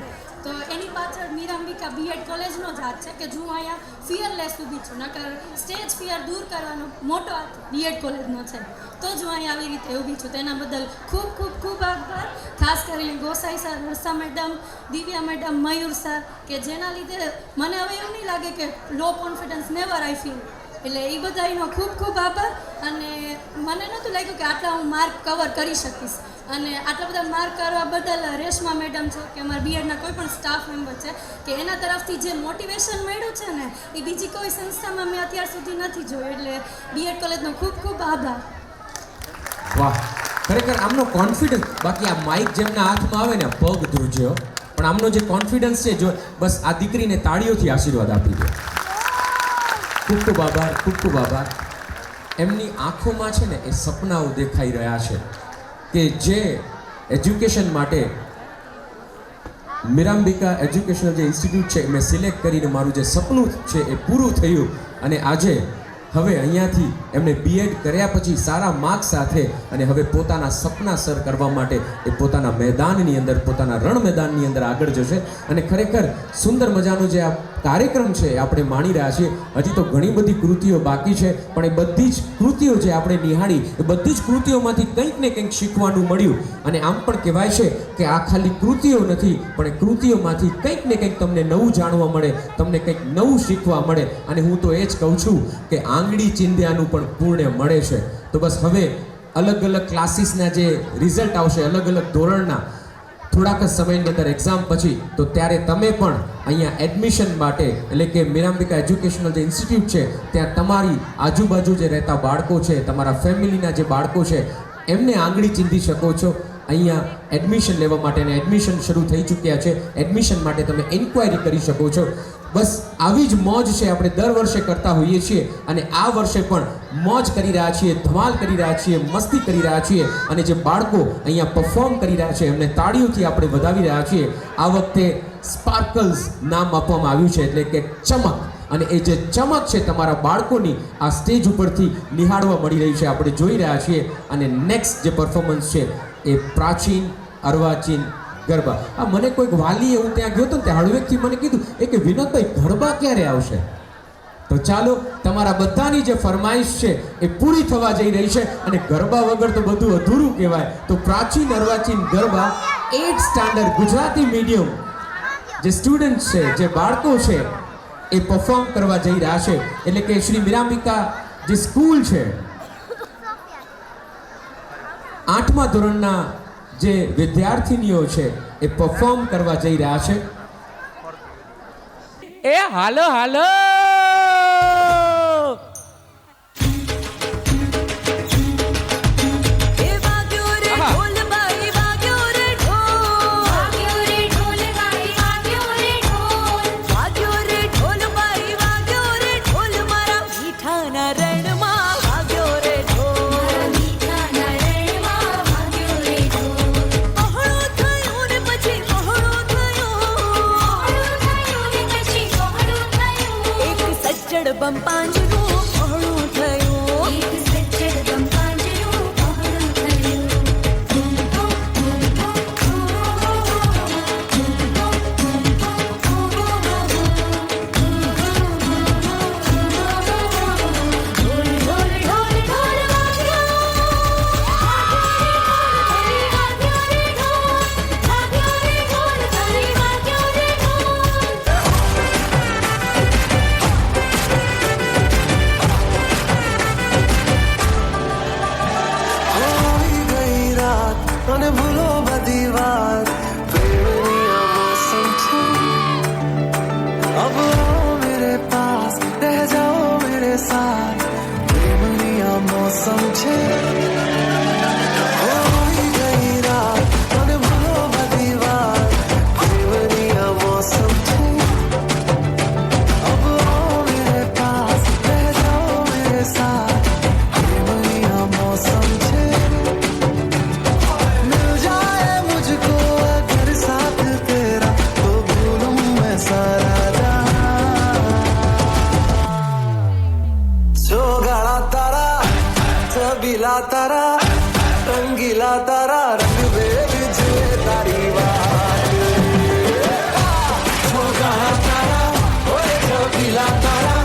તો એની પાછળ મીરાંબિકા B.Ed કોલેજનો જ હાથ છે કે જો હું અહીંયા ફિયરલેસ ઊભી છું. નકર સ્ટેજ ફિયર દૂર કરવાનો મોટો હાથ B.Ed કોલેજનો છે તો જ હું અહીંયા આવી રીતે ઊભી છું. તેના બદલ ખૂબ ખૂબ ખૂબ આભાર. ખાસ કરીને ગોસાઈ સર, વર્ષા મેડમ, દિવ્યા મેડમ, મયુર સર કે જેના લીધે મને હવે એવું નહીં લાગે કે low confidence never I feel. એટલે એ બધાનો ખૂબ ખૂબ આભાર. અને મને નહોતું લાગ્યું કે આટલા હું માર્ક કવર કરી શકીશ અને આટલા બધા માર્ક કરવા બદલ રેશમા મેડમ છે કે અમારા B.Edના કોઈ પણ સ્ટાફ મેમ્બર છે કે એના તરફથી જે મોટિવેશન મળ્યું છે ને એ બીજી કોઈ સંસ્થામાં મેં અત્યાર સુધી નથી જોયું. એટલે B.Ed કોલેજનો ખૂબ ખૂબ આભાર. વાહ, ખરેખર આમનો કોન્ફિડન્સ. બાકી આ માઇક જેમના હાથમાં આવે ને પગ ધ્રુજ્યો, પણ આમનો જે કોન્ફિડન્સ છે જો બસ આ દીકરીને તાળીઓથી આશીર્વાદ આપી દો. ખૂબ ખૂબ આભાર, ખૂબ ખૂબ આભાર. એમની આંખોમાં છે ને એ સપનાઓ દેખાઈ રહ્યા છે કે જે એજ્યુકેશન માટે મીરાંબિકા એજ્યુકેશનલ જે ઇન્સ્ટિટ્યૂટ છે મેં સિલેક્ટ કરીને મારું જે સપનું છે એ પૂરું થયું અને આજે હવે અહીંયાથી એમને બીએડ કર્યા પછી સારા માર્ક્સ સાથે અને હવે પોતાના સપના સર કરવા માટે એ પોતાના મેદાનની અંદર, પોતાના રણ મેદાનની અંદર આગળ જશે. અને ખરેખર સુંદર મજાનો જે આ કાર્યક્રમ છે એ આપણે માણી રહ્યા છીએ. હજી તો ઘણી બધી કૃતિઓ બાકી છે, પણ એ બધી જ કૃતિઓ જે આપણે નિહાળી એ બધી જ કૃતિઓમાંથી કંઈક ને કંઈક શીખવાનું મળ્યું. અને આમ પણ કહેવાય છે કે આ ખાલી કૃતિઓ નથી, પણ એ કૃતિઓમાંથી કંઈક ને કંઈક તમને નવું જાણવા મળે, તમને કંઈક નવું શીખવા મળે. અને હું તો એ જ કહું છું કે આંગળી ચિંધ્યાનું પણ પુણ્ય મળે છે. તો બસ હવે અલગ અલગ ક્લાસીસના જે રિઝલ્ટ આવશે, અલગ અલગ ધોરણના, થોડાક જ સમયની અંદર એક્ઝામ પછી, તો ત્યારે તમે પણ અહીંયા એડમિશન માટે, એટલે કે મીરાંબિકા એજ્યુકેશનલ જે ઇન્સ્ટિટ્યૂટ છે ત્યાં તમારી આજુબાજુ જે રહેતા બાળકો છે, તમારા ફેમિલીના જે બાળકો છે, એમને આંગળી ચીંધી શકો છો. અહીંયા એડમિશન લેવા માટે, અને એડમિશન શરૂ થઈ ચૂક્યા છે. એડમિશન માટે તમે ઇન્ક્વાયરી કરી શકો છો. બસ આવી જ મોજ છે આપણે દર વર્ષે કરતા હોઈએ છીએ, અને આ વર્ષે પણ મોજ કરી રહ્યા છીએ, ધમાલ કરી રહ્યા છીએ, મસ્તી કરી રહ્યા છીએ. અને જે બાળકો અહીંયા પરફોર્મ કરી રહ્યા છે એમને તાળીઓથી આપણે વધાવી રહ્યા છીએ. આ વખતે સ્પાર્કલ્સ નામ આપવામાં આવ્યું છે, એટલે કે ચમક. અને એ જે ચમક છે તમારા બાળકોની આ સ્ટેજ ઉપરથી નિહાળવા મળી રહી છે, આપણે જોઈ રહ્યા છીએ. અને નેક્સ્ટ જે પરફોર્મન્સ છે એ પ્રાચીન અર્વાચીન ગરબા. આ મને કોઈક વાલીએ, હું ત્યાં ગયો હતો ને ત્યાં હળવેકથી મને કીધું કે વિનોદભાઈ ગરબા ક્યારે આવશે? તો ચાલો, તમારા બધાની જે ફરમાઈશ છે એ પૂરી થવા જઈ રહી છે. અને ગરબા વગર તો બધું અધૂરું કહેવાય. તો પ્રાચીન અર્વાચીન garba 8th standard Gujarati medium જે સ્ટુડન્ટ છે, જે બાળકો છે, એ પરફોર્મ કરવા જઈ રહ્યા છે. એટલે કે શ્રી મીરાંબિકા જે સ્કૂલ છે, 8મા ધોરણના જે વિદ્યાર્થીનીઓ છે એ પરફોર્મ કરવા જઈ રહ્યા છે. એ હાલો હાલો, બંપાંજનું પહોળું થયું, એક સજ્જડ બંપાંજનું પહોળું થયું. ઢોલ ઢોલ ઢોલ ઢોલ વાગ્યો, વાગ્યો રે ઢોલ, વાગ્યો રે ઢોલ, તારી વાગ્યો રે ઢોલ. અને ભૂલો બધી વાત, પ્રેમની આ મૌસમ છે. अब आओ मेरे पास, रह जाओ मेरे साथ, प्रेमनी आ मौसम छे. होई गई रात અને ભૂલો બધી વાત, પ્રેમની આ મૌસમ છે. अब आओ मेरे पास, रह जाओ मेरे साथ, प्रेमनी आ मौसम छे. मिल जाए मुझको अगर साथ तेरा, तो भूलूं मैं सारा गाड़ा तारा, छबीला तारा, रंगीला तारा, रंग दे बिजले तारी बात. गाड़ा तारा, ओए छबीला तारा,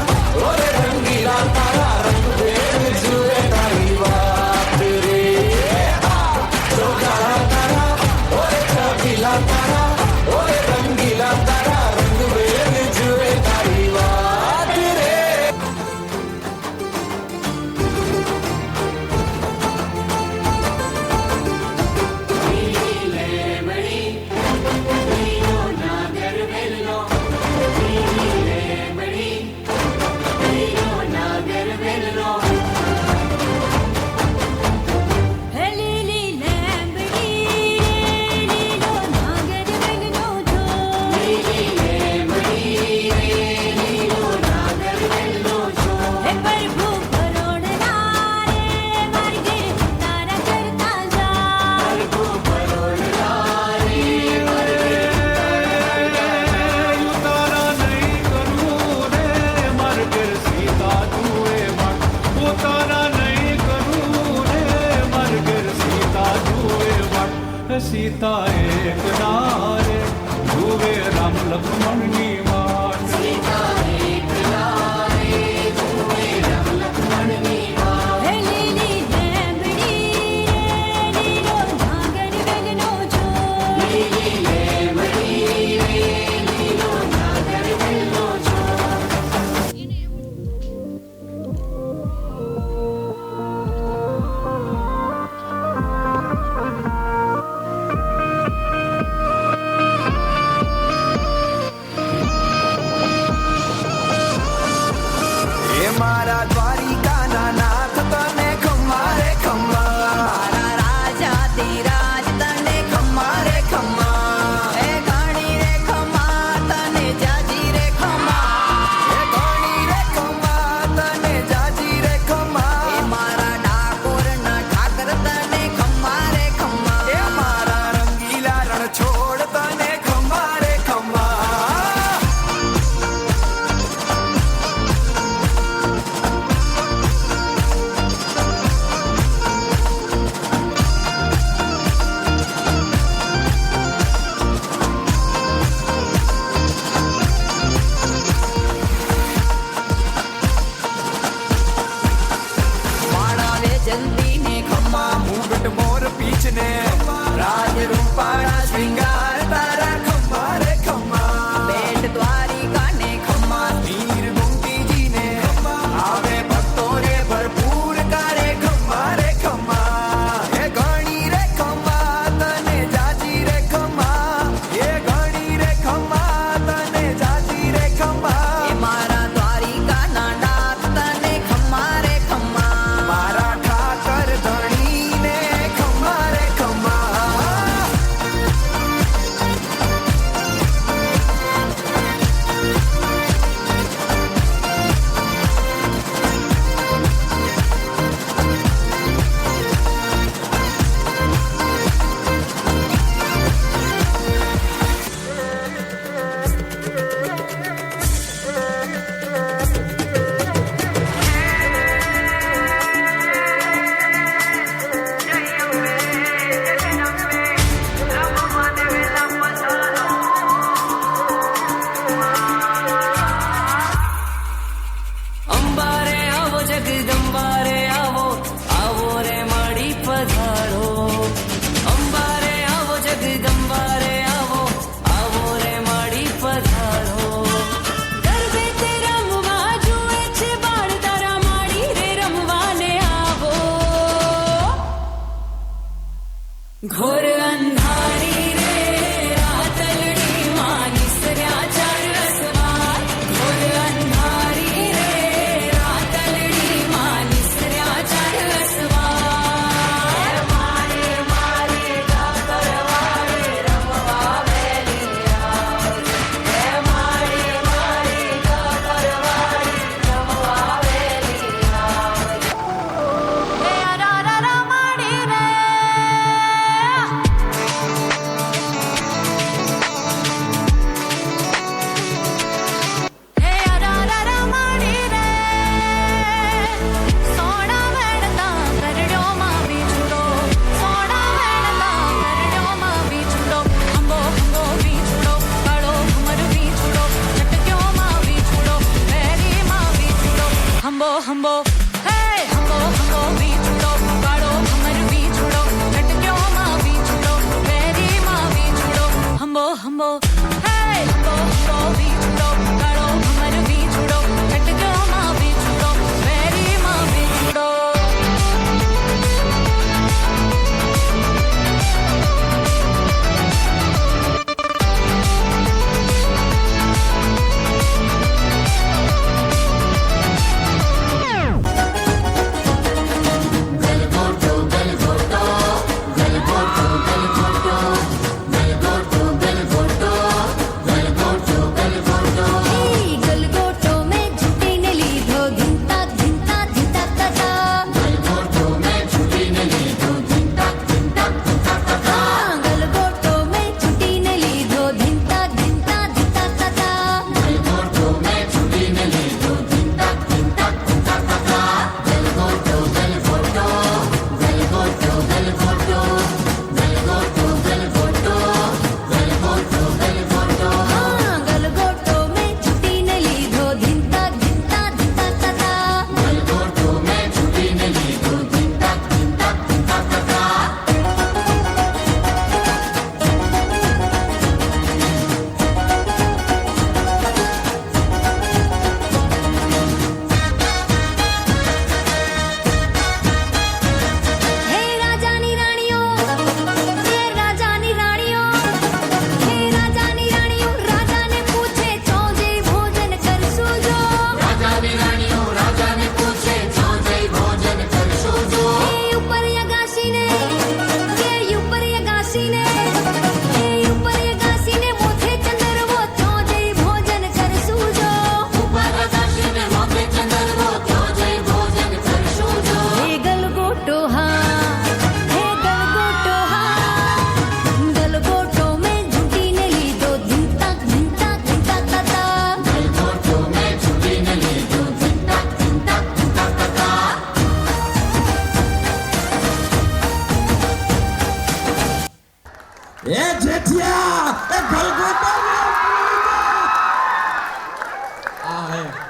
ओए रंगीला तारा, रंग दे बिजले तारी बात रे. गाड़ा तारा, ओए छबीला तारा, ओए रंगीला तारा, रंग दे बिजले तारी बात रे. સીતા એક નારે જુએ રામ લક્ષ્મણની વાટ. એ મારા દ્વારિકાના નાથ તને ખમ્મા રે ખમ્મા, મારા રાજા ધીરાજ તને ખમ્મા રે ખમ્મા, એ ઘણી રે ખમ્મા તને જાજી રે ખમ્મા, એ ઘણી રે ખમ્મા તને જાજી રે ખમ્મા, એ મારા ડાકોરના ઠાકર તને ખમ્મા રે ખમ્મા, એ મારા રંગીલા રણ છોડ તને ખમ્મા રે ખમ્મા. માણાવે જલ્દીને ખમ્મા, મુગટ મોર પીછને રાજ રૂપાળા શ્રીંગાર તારા ખમ્મા રે ખમ્મા, બેટ દ્વારિકાને ખમ્મા, વીર ગુંતીજીને ખમ્મા, આવે ભક્તો રે ભરપૂર કરે ખમ્મા રે ખમ્મા, એ ઘણી રે ખમ્મા તને જાજી રે ખમ્મા, એ ઘણી રે ખમ્મા તને જાજી રે ખમ્મા, એ મારા દ્વારિકાના નાથ તને ખમ્મા રે ખમ્મા, મારા ઠાકર ધણીને ખમ્મા રે ખમ્મા. અંબારે આવો જગદંબારે આવો, આવો રે માડી પધારો, અંબારે આવો જગદંબારે આવો, આવો રે માડી પધારો. ગરબે તે રમવા જુએ છે બાળ તારા માડી રે રમવાને આવો. ઘોર અંધારી રે રાતલડી માં નિસર્યા ચાર રસવાર, ઘોર અંધારી રે રાતલડી માં નિસર્યા ચાર રસવાર. મારે મારે ડાકરવાળે રમવા વેલી આવ, હે મારે મારે ડાકરવાળે રમવા વેલી આવ. હે રા રા રા માડી રે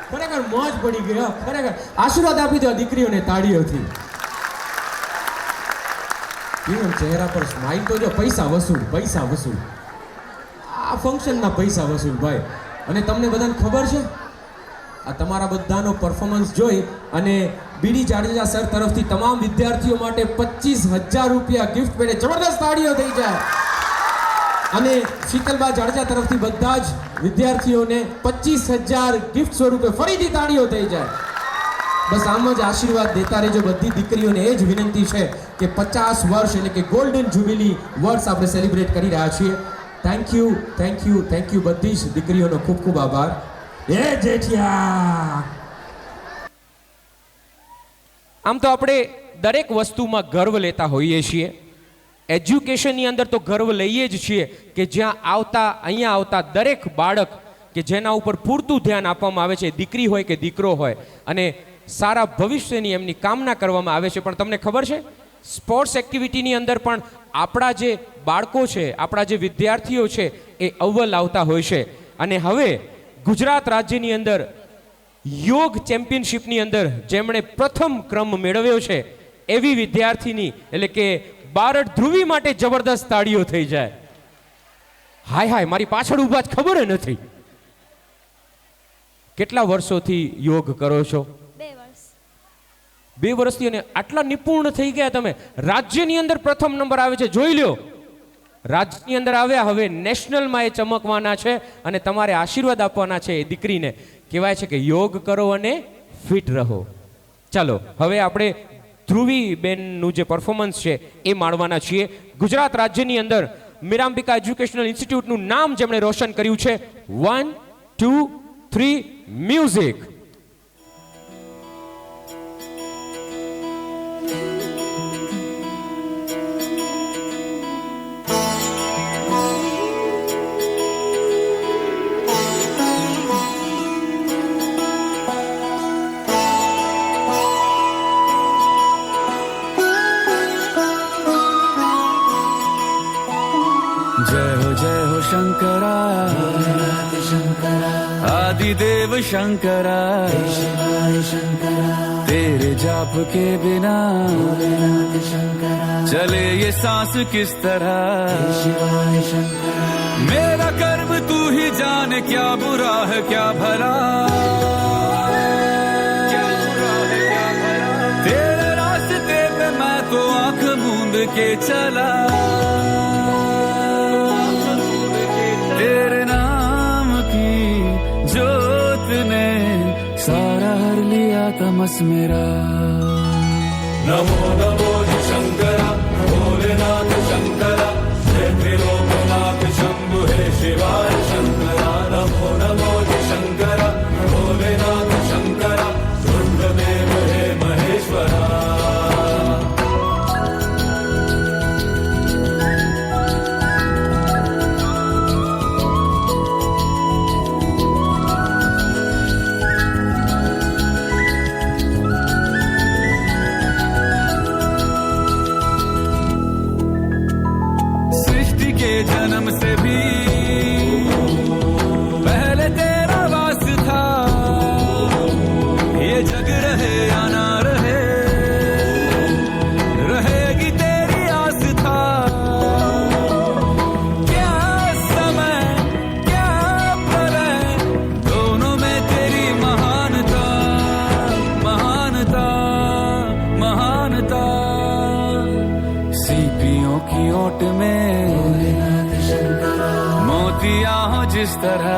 ખરેખર મોજ પડી ગયો ખરેખર આશીર્વાદ આપી દો દીકરીઓને તાળીઓથી ચહેરા પર સ્માઈલ તો જો પૈસા વસૂલ આ ફંક્શનના પૈસા વસૂલ ભાઈ અને તમને બધાને ખબર છે આ તમારા બધાનો પરફોર્મન્સ જોઈ અને બીડી જાડેજા સર તરફથી તમામ વિદ્યાર્થીઓ માટે 25,000 રૂપિયા ગિફ્ટ પેડે જબરદસ્ત તાળીઓ થઈ જાય અને શીતલબા જાડેજા તરફથી બધા જ વિદ્યાર્થીઓને 25,000 ગિફ્ટ સ્વરૂપે ફરીથી તાળીઓ થઈ જાય બસ આમ જ આશીર્વાદ દેતા રહેજો બધી દીકરીઓને એ જ વિનંતી છે કે 50 વર્ષ એટલે કે ગોલ્ડન જ્યુબિલી વર્ષ આપણે સેલિબ્રેટ કરી રહ્યા છીએ થેન્ક યુ બધી જ દીકરીઓનો ખૂબ ખૂબ આભાર એ જેઠિયા આમ તો આપણે દરેક વસ્તુમાં ગર્વ લેતા હોઈએ છીએ એજ્યુકેશનની અંદર તો ગર્વ લઈએ જ છીએ કે જ્યાં અહીંયા આવતા દરેક બાળક કે જેના ઉપર પૂરતું ધ્યાન આપવામાં આવે છે દીકરી હોય કે દીકરો હોય અને સારા ભવિષ્યની એમની કામના કરવામાં આવે છે પણ તમને ખબર છે સ્પોર્ટ્સ એક્ટિવિટીની અંદર પણ આપણા જે બાળકો છે આપણા જે વિદ્યાર્થીઓ છે એ અવ્વલ આવતા હોય છે અને હવે ગુજરાત રાજ્યની અંદર યોગ ચેમ્પિયનશિપની અંદર જેમણે પ્રથમ ક્રમ મેળવ્યો છે એવી વિદ્યાર્થીની એટલે કે બારડ ધ્રુવી માટે જબરદસ્ત તાળીઓ થઈ જાય હાય મારી પાછળ ઊભા જ ખબર નથી કેટલા વર્ષોથી યોગ કરો છો 2 વર્ષથી અને આટલા નિપુણ થઈ ગયા તમે રાજ્યની અંદર પ્રથમ નંબર આવે છે જોઈ લ્યો રાજ્યની અંદર આવ્યા હવે નેશનલમાં એ ચમકવાના છે અને તમારે આશીર્વાદ આપવાના છે એ દીકરીને કહેવાય છે કે યોગ કરો અને ફિટ રહો ચાલો હવે આપણે ધ્રુવી બેનનું જે પરફોર્મન્સ છે એ માણવાના છીએ ગુજરાત રાજ્યની અંદર મીરાંબિકા એજ્યુકેશનલ ઇન્સ્ટિટ્યૂટનું નામ જેમણે રોશન કર્યું છે 1 2 3 મ્યુઝિક जय हो शंकरा आदिदेव शंकरा तेरे जाप के बिना चले ये सांस किस तरह मेरा कर्म तू ही जाने क्या बुरा है क्या भला तेरे रास्ते पे मैं तो आंख मूंद के चला तेरे नाम की जोत ने सारा हर लिया तमस मेरा नमो नमो शंकरा भोलेनाथ शंकरा जय त्रिलोकनाथ शंभु हे शिवाय शंकरा नमो नमो शंकरा भोलेनाथ शंकरा रुद्रदेव हे महेश्वरा जन्म से भी पहले तेरा वास था ये जग रहे या ना रहे रहेगी तेरी आस था क्या समय क्या प्रलय दोनों में तेरी महानता सीपियों की ओट में मोतिया हो जिस तरह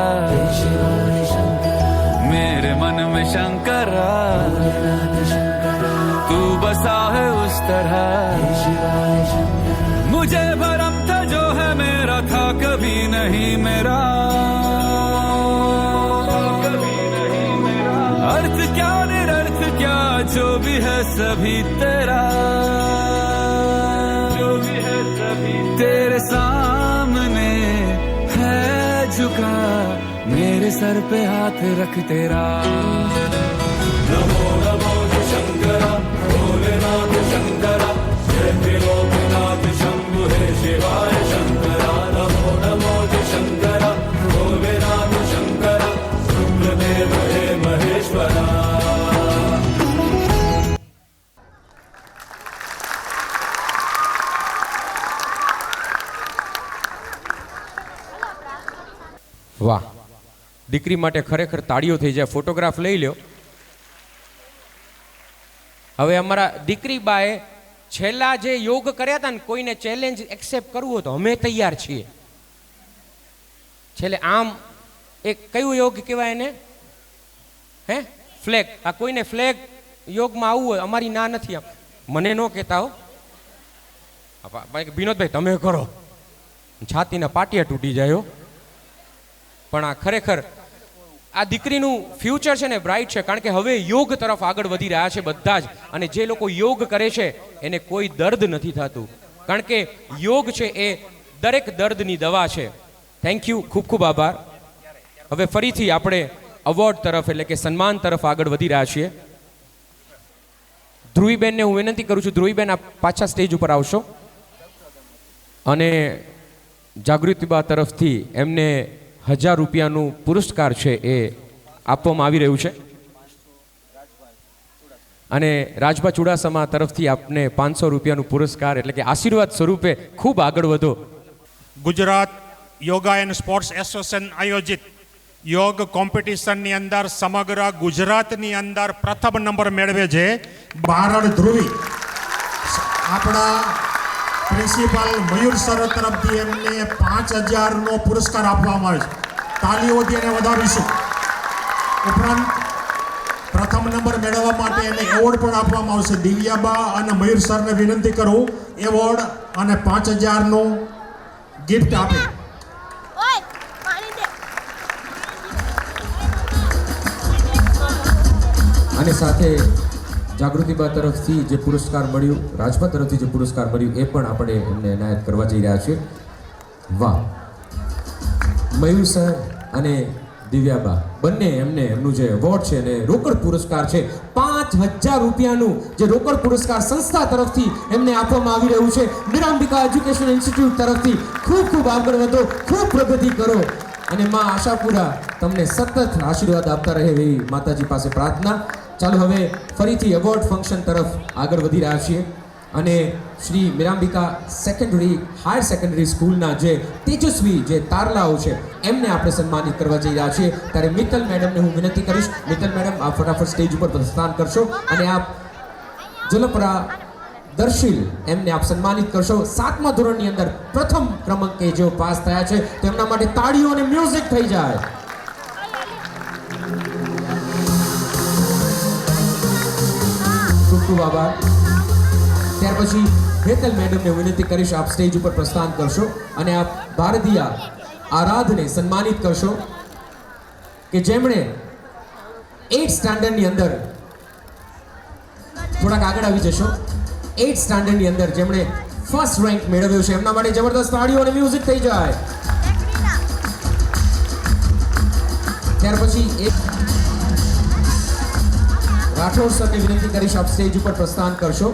मेरे मन में शंकरा तू बसा है उस तरह मुझे भरम था जो है मेरा था कभी नहीं मेरा अर्थ क्या निरर्थ क्या जो भी है सभी तेरा तेरे सामने है झुका मेरे सर पे हाथ रख तेरा नमो नमो शंकरा भोलेनाथ शंकरा जय त्रिलोकनाथ शंभु हे शिवाय शंकरा नमो नमो દીકરી માટે ખરેખર તાળીઓ થઈ જાય. ફોટોગ્રાફ લઈ લ્યો. હવે અમારા દીકરી બાએ છેલ્લા જે યોગ કર્યા હતા ને, કોઈને ચેલેન્જ એક્સેપ્ટ કરવું હોય તો અમે તૈયાર છીએ. છેલ્લે આમ એક કયું યોગ કહેવાય એને? હે, ફ્લેગ. આ કોઈને ફ્લેગ યોગમાં આવવું હોય, અમારી ના નથી. આમ મને ન કહેતા હો વિનોદભાઈ, તમે કરો. છાતીના પાટિયા તૂટી જાય હો. પણ આ ખરેખર આ દીકરીનું ફ્યુચર છે ને બ્રાઇટ છે, કારણ કે હવે યોગ તરફ આગળ વધી રહ્યા છે બધા જ. અને જે લોકો યોગ કરે છે એને કોઈ દર્દ નથી થતું, કારણ કે યોગ છે એ દરેક દર્દની દવા છે. થેન્ક યુ, ખૂબ ખૂબ આભાર. હવે ફરીથી આપણે અવોર્ડ તરફ એટલે કે સન્માન તરફ આગળ વધી રહ્યા છીએ. ધ્રુવીબેનને હું વિનંતી કરું છું, ધ્રુવીબેન આપ પાછા સ્ટેજ ઉપર આવશો. અને જાગૃતિબા તરફથી એમને 1000 રૂપિયાનું પુરસ્કાર છે એ આપવામાં આવી રહ્યું છે. અને રાજભા ચુડાસમા તરફથી આપને 500 રૂપિયાનું પુરસ્કાર એટલે કે આશીર્વાદ સ્વરૂપે ખૂબ આગળ વધો. Gujarat yoga and sports association આયોજિત યોગ કોમ્પિટિશનની અંદર સમગ્ર ગુજરાતની અંદર પ્રથમ નંબર મેળવે છે બારણ ધ્રુવી. આપણા પ્રિન્સિપાલ મયુર સર તરફથી એમને 5000નો પુરસ્કાર આપવામાં આવે છે. તાલીઓથી એને વધારીશું. ઉપરાંત પ્રથમ નંબર મેળવવા માટે એને એવોર્ડ પણ આપવામાં આવશે. દિવ્યાબા અને મયુર સરને વિનંતી કરું એવોર્ડ અને 5000નું ગિફ્ટ આપે. અને સાથે જાગૃતિબા તરફથી જે પુરસ્કાર મળ્યું, રાજભા તરફથી જે પુરસ્કાર મળ્યું એ પણ આપણે એમને એનાયત કરવા જઈ રહ્યા છીએ. વાહ, મયુર સર અને દિવ્યાબા બંને એમને એમનું જે એવોર્ડ છે અને રોકડ પુરસ્કાર છે 5000 રૂપિયાનું જે રોકડ પુરસ્કાર સંસ્થા તરફથી એમને આપવામાં આવી રહ્યું છે. મીરાંબિકા એજ્યુકેશન ઇન્સ્ટિટ્યૂટ તરફથી ખૂબ ખૂબ આગળ વધો, ખૂબ પ્રગતિ કરો અને માં આશાપુરા તમને સતત આશીર્વાદ આપતા રહે એવી માતાજી પાસે પ્રાર્થના. ચાલો હવે ફરીથી એવોર્ડ ફંક્શન તરફ આગળ વધી રહ્યા છીએ. અને શ્રી મીરાંબિકા સેકન્ડરી હાયર સેકન્ડરી સ્કૂલના જે તેજસ્વી જે તારલાઓ છે એમને આપણે સન્માનિત કરવા જઈ રહ્યા છીએ. ત્યારે મિત્તલ મેડમને હું વિનંતી કરીશ, મિત્તલ મેડમ આપ ફટાફટ સ્ટેજ ઉપર પ્રસ્થાન કરશો અને આપ જલપરા દર્શીલ એમને આપ સન્માનિત કરશો. 7મા ધોરણની અંદર પ્રથમ ક્રમાંકે જેઓ પાસ થયા છે તો એમના માટે તાળીઓ અને મ્યુઝિક થઈ જાય. ખૂબ ખૂબ આભાર. ત્યાર પછી હેતલ મેડમને વિનંતી કરીશ આપ સ્ટેજ ઉપર પ્રસ્થાન કરશો અને આપ ભારતીય આરાધને સન્માનિત કરશો કે જેમણે 8th સ્ટાન્ડર્ડની અંદર થોડાક આગળ આવી જશો. 8th સ્ટાન્ડર્ડની અંદર જેમણે ફર્સ્ટ રેન્ક મેળવ્યો છે એમના માટે જબરદસ્ત તાળીઓ અને મ્યુઝિક થઈ જાય. ત્યાર પછી એક રાઠોડ સરને વિનંતી કરીશ આપ સ્ટેજ ઉપર પ્રસ્થાન કરશો.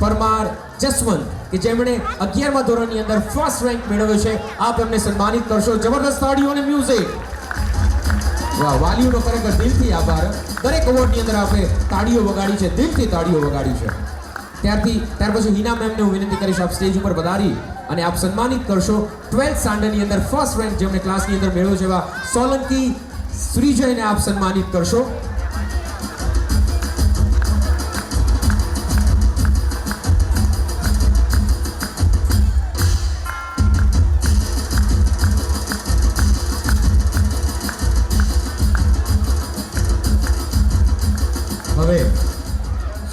પરમાર જસવંત કે જેમણે 11મા ધોરણની અંદર ફર્સ્ટ રેન્ક મેળવ્યો છે આપ એમને સન્માનિત કરશો. જબરદસ્ત તાળીઓ અને મ્યુઝિક. વાહ, વાલીઓનો ખરેખર દિલથી આભાર. દરેક એવોર્ડની અંદર આપણે તાળીઓ વગાડી છે, દિલથી તાળીઓ વગાડી છે. ત્યાર પછી હિના મેમને હું વિનંતી કરીશ આપ સ્ટેજ ઉપર પધારી અને આપ સન્માનિત કરશો 12th સ્ટાન્ડર્ડની અંદર ફર્સ્ટ રેન્ક જેમણે ક્લાસની અંદર મેળવ્યો છે એવા સોલંકી શ્રીજયને આપ સન્માનિત કરશો. હવે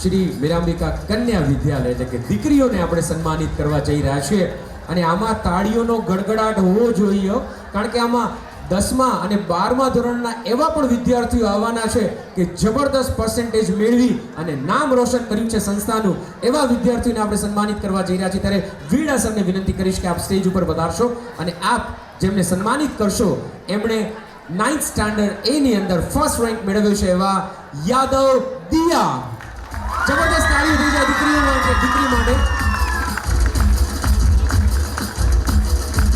શ્રી મીરાંબિકા કન્યા વિદ્યાલય એટલે કે દીકરીઓને આપણે સન્માનિત કરવા જઈ રહ્યા છીએ અને આમાં તાળીઓનો ગડગડાટ હોવો જોઈએ, કારણ કે આમાં 10મા અને 12મા ધોરણના એવા પણ વિદ્યાર્થીઓ આવવાના છે કે જબરદસ્ત પર્સન્ટેજ મેળવી અને નામ રોશન કર્યું છે સંસ્થાનું. એવા વિદ્યાર્થીઓને આપણે સન્માનિત કરવા જઈ રહ્યા છીએ. ત્યારે વીડા સરને વિનંતી કરીશ કે આપ સ્ટેજ ઉપર પધારશો અને આપ જેમને સન્માનિત કરશો એમણે 9th સ્ટાન્ડર્ડ એ ની અંદર ફર્સ્ટ રેન્ક મેળવ્યો છે એવા યાદવ દિયા. જબરદસ્ત તાળીઓ થઈ જાય દીકરી માટે.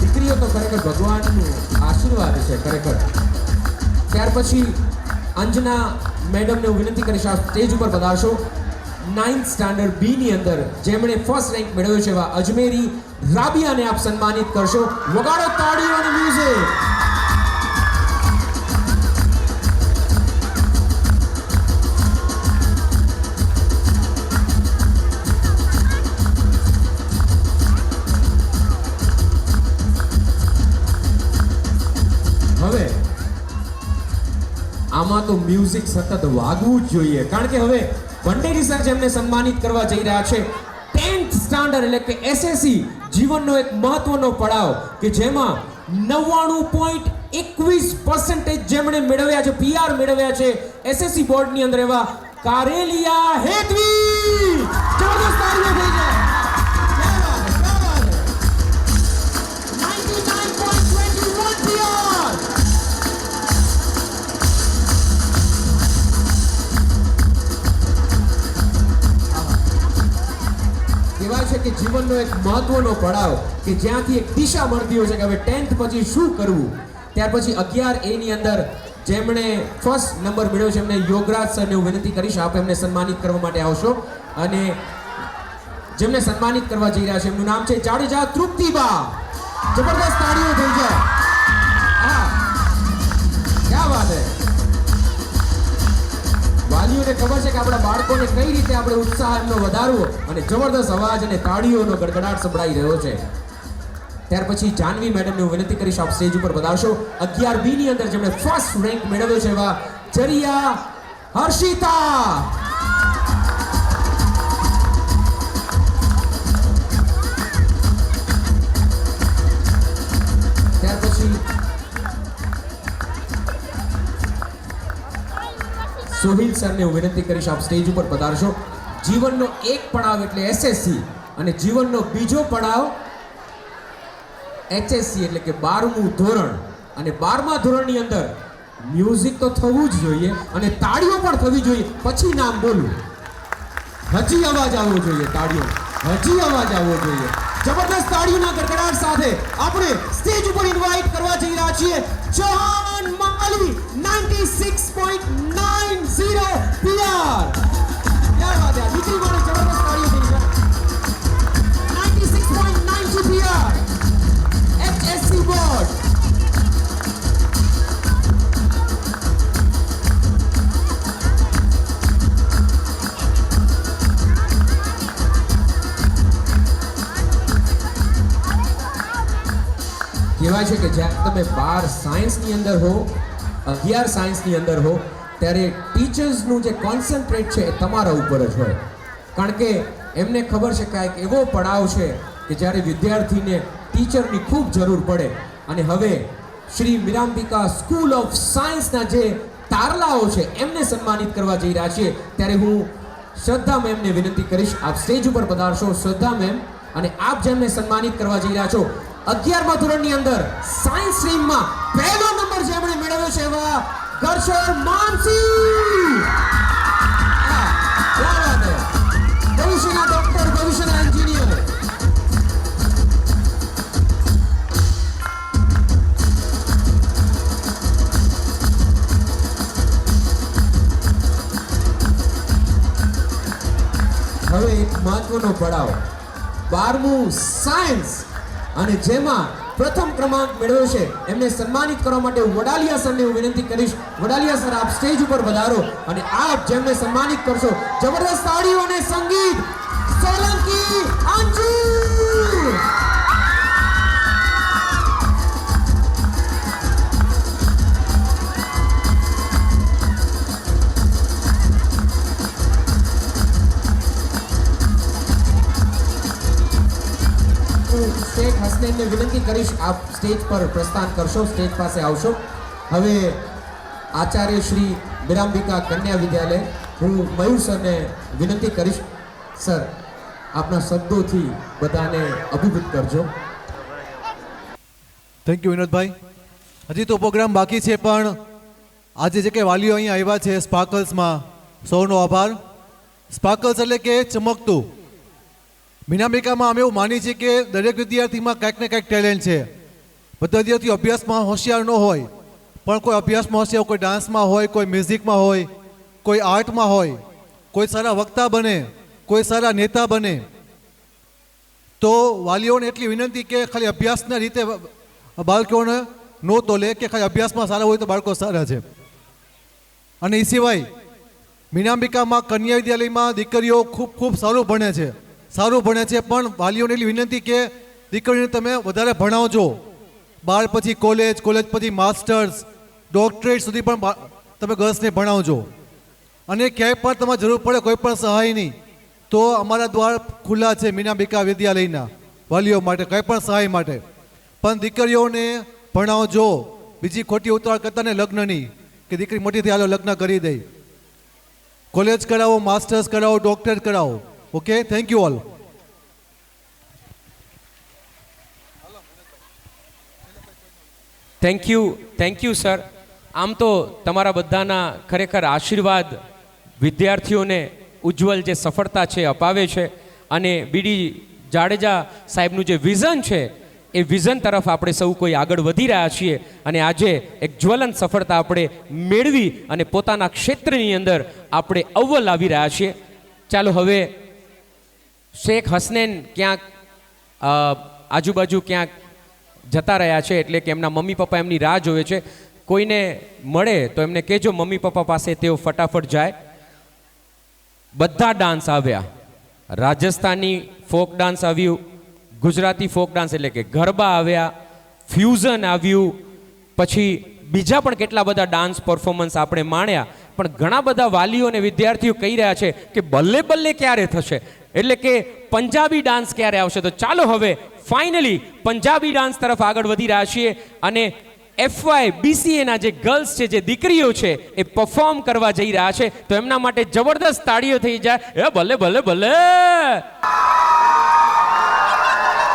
દીકરીઓ તો ખરેખર ભગવાનનું આશીર્વાદ છે ખરેખર. ત્યાર પછી અંજના મેડમને હું વિનંતી કરીશ આપ સ્ટેજ ઉપર પધારશો. 9th સ્ટાન્ડર્ડ બી ની અંદર જેમણે ફર્સ્ટ રેન્ક મેળવ્યો છે એવા અજમેરી રાબિયાને આપ સન્માનિત કરશો. વગાડો તાળીઓ અને મ્યુઝિક. આમાં તો મ્યુઝિક સતત વાગવું જ જોઈએ, કારણ કે હવે ભંડેરી સર જેમને સન્માનિત કરવા જઈ રહ્યા છે 10th સ્ટાન્ડર્ડ એટલે કે એસએસસી જીવનનો એક મહત્વનો પડાવ કે જેમાં 99.21% જેમણે મેળવ્યા છે, પીઆર મેળવ્યા છે એસએસસી બોર્ડની અંદર, એવા કારેલિયા હેતવી. જબરદસ્ત તાળીઓ થઈ જાય. કહેવાય છે કે જીવનનો એક મહત્વનો પડાવ કે જ્યાંથી એક દિશા મળતી હોય છે કે હવે 10th પછી શું કરવું. ત્યાર પછી 11A ની અંદર જેમણે ફર્સ્ટ નંબર મેળવ્યો છે એમને યોગરાજ સરને હું વિનંતી કરીશ આપ એમને સન્માનિત કરવા માટે આવશો. અને જેમને સન્માનિત કરવા જઈ રહ્યા છે એમનું નામ છે જાડેજા તૃપ્તિબા. જબરદસ્ત તાળીઓ થઈ જાય. હા, ક્યા વાત હે. વાલીઓને ખબર છે કે આપણા બાળકોને કઈ રીતે આપણે ઉત્સાહ એમનો વધારવો, અને જબરદસ્ત અવાજ અને તાળીઓનો ગડગડાટ સંભળાઈ રહ્યો છે. ત્યાર પછી જાનવી મેડમને હું વિનંતી કરીશ આપ સ્ટેજ ઉપર પધારશો. 11B ની અંદર જેમણે ફર્સ્ટ રેન્ક મેળવ્યો છે એવા ચરિયા હર્ષિતા. ત્યાર પછી સોહિલ સરને હું વિનંતી કરીશ આપ સ્ટેજ ઉપર પધારશો. જીવનનો એક પડાવ એટલે એસએસસી અને જીવનનો બીજો પડાવ એચએસસી એટલે કે 12મું ધોરણ. અને 12મા ધોરણની અંદર મ્યુઝિક તો થવું જ જોઈએ અને તાળીઓ પણ થવી જોઈએ. પછી નામ બોલું, હજી અવાજ આવવો જોઈએ, તાળીઓ હજી અવાજ આવવો જોઈએ. જબરદસ્ત તાળીઓના ગડગડાટ સાથે આપણે સ્ટેજ ઉપર ઇન્વાઇટ કરવા જઈ રહ્યા છીએ ચૌહાણ માલી 96.90 પીઆર. ક્યા વાત હે, દીકરી માટે જબરદસ્ત તાળીઓ થઈ છે. 96.90 પીઆર એચએસસી બોર્ડ. કહેવાય છે કે જ્યારે તમે 12 સાયન્સની અંદર હો, 11 સાયન્સની અંદર હો, ત્યારે ટીચર્સનું જે કોન્સન્ટ્રેટ છે એ તમારા ઉપર જ હોય, કારણ કે એમને ખબર છે કે આ એક એવો પડાવ છે કે જ્યારે વિદ્યાર્થીને ટીચરની ખૂબ જરૂર પડે. અને હવે શ્રી મીરાંબિકા સ્કૂલ ઓફ સાયન્સના જે તારલાઓ છે એમને સન્માનિત કરવા જઈ રહ્યા છીએ. ત્યારે હું શ્રદ્ધા મેમને વિનંતી કરીશ આપ સ્ટેજ ઉપર પધારશો. શ્રદ્ધા મેમ, અને આપ જેમને સન્માનિત કરવા જઈ રહ્યા છો 11મા ધોરણની અંદર સાયન્સ સ્ટ્રીમમાં પહેલો નંબર જેમણે મેળવ્યો છે એવા ગર્ષણ માનસી. ભવિષ્યના ડોક્ટર, ભવિષ્યના એન્જિનિયર. હવે એક મહત્વનો પડાવ 12મું સાયન્સ, અને જેમાં પ્રથમ ક્રમાંક મેળવ્યો છે એમને સન્માનિત કરવા માટે વડાલિયા સરને હું વિનંતી કરીશ. વડાલિયા સર આપ સ્ટેજ ઉપર પધારો અને આપ જેમને સન્માનિત કરશો જબરદસ્ત તાળીઓ અને સંગીત સોલંકી અંજુ. શેખ હસનૈનને વિનંતી કરીશ આપ સ્ટેજ પર પ્રસ્થાન કરશો, સ્ટેજ પાસે આવશો. હવે આચાર્ય શ્રી મીરાંબિકા કન્યા વિદ્યાલય હું મયુર સરને વિનંતી કરીશ. સર આપના શબ્દોથી બધાને અભિભૂત કરજો. Thank you Vinodbhai. હજી તો પ્રોગ્રામ બાકી છે, પણ આજે જે કે વાલીઓ અહીં આવ્યા છે સ્પાર્કલ્સમાં, સૌનો આભાર. સ્પાર્કલ્સ એટલે કે ચમકતું. મીનાંબિકામાં અમે એવું માની છીએ કે દરેક વિદ્યાર્થીમાં કંઈક ને કંઈક ટેલેન્ટ છે. બધા વિદ્યાર્થીઓ અભ્યાસમાં હોશિયાર ન હોય, પણ કોઈ અભ્યાસમાં હોશિયાર, કોઈ ડાન્સમાં હોય, કોઈ મ્યુઝિકમાં હોય, કોઈ આર્ટમાં હોય, કોઈ સારા વક્તા બને, કોઈ સારા નેતા બને. તો વાલીઓને એટલી વિનંતી કે ખાલી અભ્યાસના રીતે બાળકોને ન તોલે કે ખાલી અભ્યાસમાં સારા હોય તો બાળકો સારા છે. અને એ સિવાય મીનાંબિકામાં કન્યા વિદ્યાલયમાં દીકરીઓ ખૂબ ખૂબ સારું ભણે છે, પણ વાલીઓને એટલી વિનંતી કે દીકરીઓને તમે વધારે ભણાવજો. 12 પછી કોલેજ, કોલેજ પછી માસ્ટર્સ, ડોક્ટરેટ સુધી પણ તમે ગર્લ્સને ભણાવજો અને ક્યાંય પણ તમારે જરૂર પડે કોઈ પણ સહાયની તો અમારા દ્વાર ખુલ્લા છે મીનાંબિકા વિદ્યાલયના વાલીઓ માટે કંઈ પણ સહાય માટે. પણ દીકરીઓને ભણાવજો, બીજી ખોટી ઉતાવળ કરતા ને લગ્નની કે દીકરી મોટી થઈ હાલો લગ્ન કરી દે. કોલેજ કરાવો, માસ્ટર્સ કરાવો, ડોક્ટરેટ કરાવો. Okay, thank you all. Thank you sir. આમ તો તમારા બધાના ખરેખર આશીર્વાદ વિદ્યાર્થીઓને ઉજ્જવલ જે સફળતા છે અપાવે છે અને બીડી જાડેજા સાહેબનું જે વિઝન છે એ વિઝન તરફ આપણે સૌ કોઈ આગળ વધી રહ્યા છીએ અને આજે એક જ્વલંત સફળતા આપણે મેળવી અને પોતાના ક્ષેત્રની અંદર આપણે અવ્વલ આવી રહ્યા છીએ. ચાલો હવે શેખ હસનૈન ક્યાંક આજુબાજુ ક્યાંક જતા રહ્યા છે, એટલે કે એમના મમ્મી પપ્પા એમની રાહ જોવે છે. કોઈને મળે તો એમને કહેજો મમ્મી પપ્પા પાસે તેઓ ફટાફટ જાય. બધા ડાન્સ આવ્યા, રાજસ્થાની ફોક ડાન્સ આવ્યું, ગુજરાતી ફોક ડાન્સ એટલે કે ગરબા આવ્યા, ફ્યુઝન આવ્યું, પછી બીજા પણ કેટલા બધા ડાન્સ પરફોર્મન્સ આપણે માણ્યા. પણ ઘણા બધા વાલીઓ અને વિદ્યાર્થીઓ કહી રહ્યા છે કે બલ્લે બલ્લે ક્યારે થશે, એટલે કે પંજાબી ડાન્સ ક્યારે આવશે. તો ચાલો હવે ફાઇનલી પંજાબી ડાન્સ તરફ આગળ વધી રહ્યા છીએ અને FY BCA ના જે ગર્લ્સ છે, જે દીકરીઓ છે એ પરફોર્મ કરવા જઈ રહ્યા છે. તો એમના માટે જબરદસ્ત તાળીઓ થઈ જાય. એ ભલે ભલે ભલે.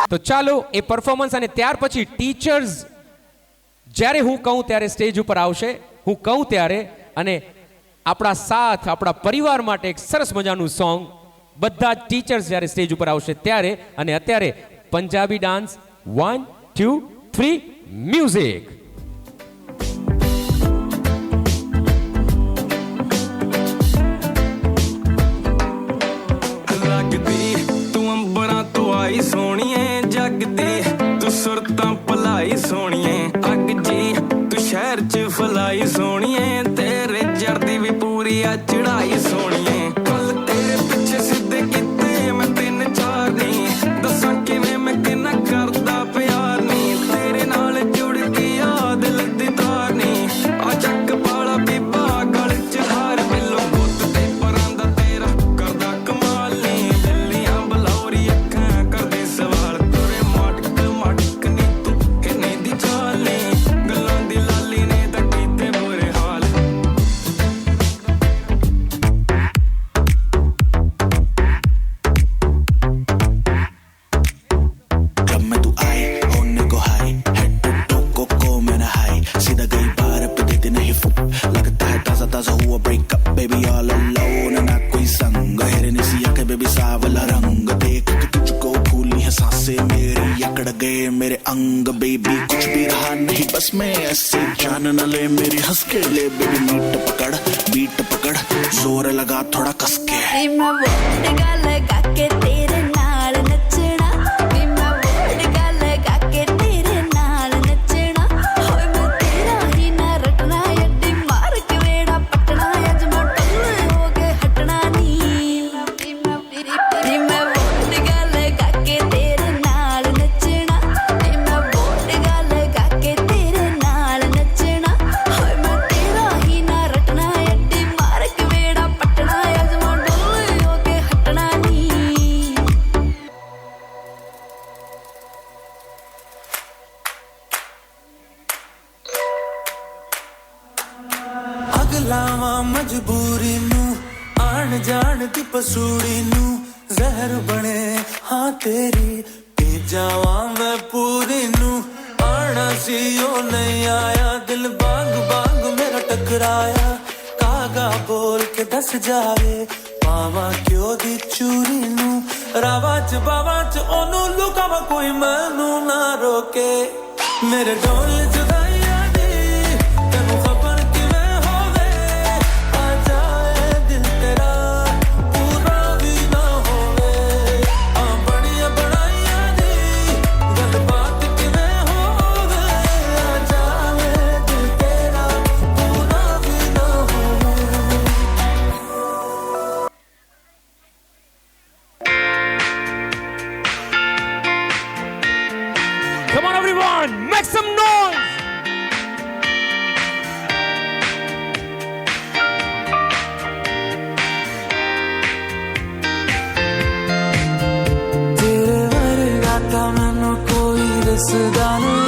તો ચાલો એ પરફોર્મન્સ અને ત્યાર પછી ટીચર્સ જ્યારે હું કહું ત્યારે સ્ટેજ ઉપર આવશે, હું કહું ત્યારે, અને આપણા સાથ આપણા પરિવાર માટે એક સરસ મજાનું સોંગ બધા ટીચર્સ જ્યારે સ્ટેજ ઉપર આવશે ત્યારે. અને અત્યારે પંજાબી ડાન્સ 1 2 3 મ્યુઝિક. आई सोनिए जगदी तू सुरतां भलाई सोनिए अग जी तू शहर च फलाई सोनिए तेरे जर्दी भी पूरी आ चढ़ाई सोनिए कल तेरे पीछे सीधे किते मैं 3-4 नहीं दसा किवें मैं किन्ना करदा प्यार नहीं तेरे नाल जुड़ गया दिल दी तार नहीं आ चक पाला बीबा गल च हार बिलो पुत ते परां दा तेरा करदा कमाल नहीं बिल्लियां बलौरी अखां करदे सवाल तोरे मटक मटक नी तू इन्नी दी चाल नहीं गल्लां दी लाली ने तां कीते बुरे हाल क्लब में तू आए होने को हाई हेड टू टो को मेरा हाई सीधा गई बार पे देते नहीं फुक लगता है ताजा ताजा हुआ ब्रेकअप बेबी ऑल अलोन ना कोई संग हेरने सी आके बेबी सावला रंग देख के तुझको फूली है सांसें मेरी अकड़ गए मेरे अंग बेबी कुछ भी रहा नहीं बस मैं ऐसे जान न ले मेरी हंस के ले बेबी बीट पकड़ जोर लगा थोड़ा कस के मैं वोट लगा के तेरे नाल नचना मैं वोट लगा के तेरे नाल नचना होए मैं तेरा ही ना रटना अड्डी मार के वेड़ा पटना अज मैं टल्ले हो गए हटना नी मैं वोट लगा के तेरे नाल नचना मैं वोट लगा के तेरे नाल नचना होए मैं तेरा ही ना रटना अड्डी मार के वेड़ा पटना अज मैं टल्ले हो गए हटना नी अगलावा मजबूरी नू आन जान दी पसूड़ी नू जहर बने हाँ तेरी पी जावा मैं पूरी नू आना सी ओ नहीं आया दिल बांग बांग मेरा टकराया कागा बोल के दस जावे पावा क्यों दी चूरी नू रावा च बावा च ओनू लुकावा कोई मैनू ना रोके मेरे ढोल जुदाइयां दी तेनू खबर किवें होवे आ जाए दिल तेरा पूरा भी ना होवे आ बड़िया बनाइयां दी गलबात किवें होवे आ जाए दिल तेरा पूरा भी ना होवे Come on everyone, make some noise. दिसदा नहीं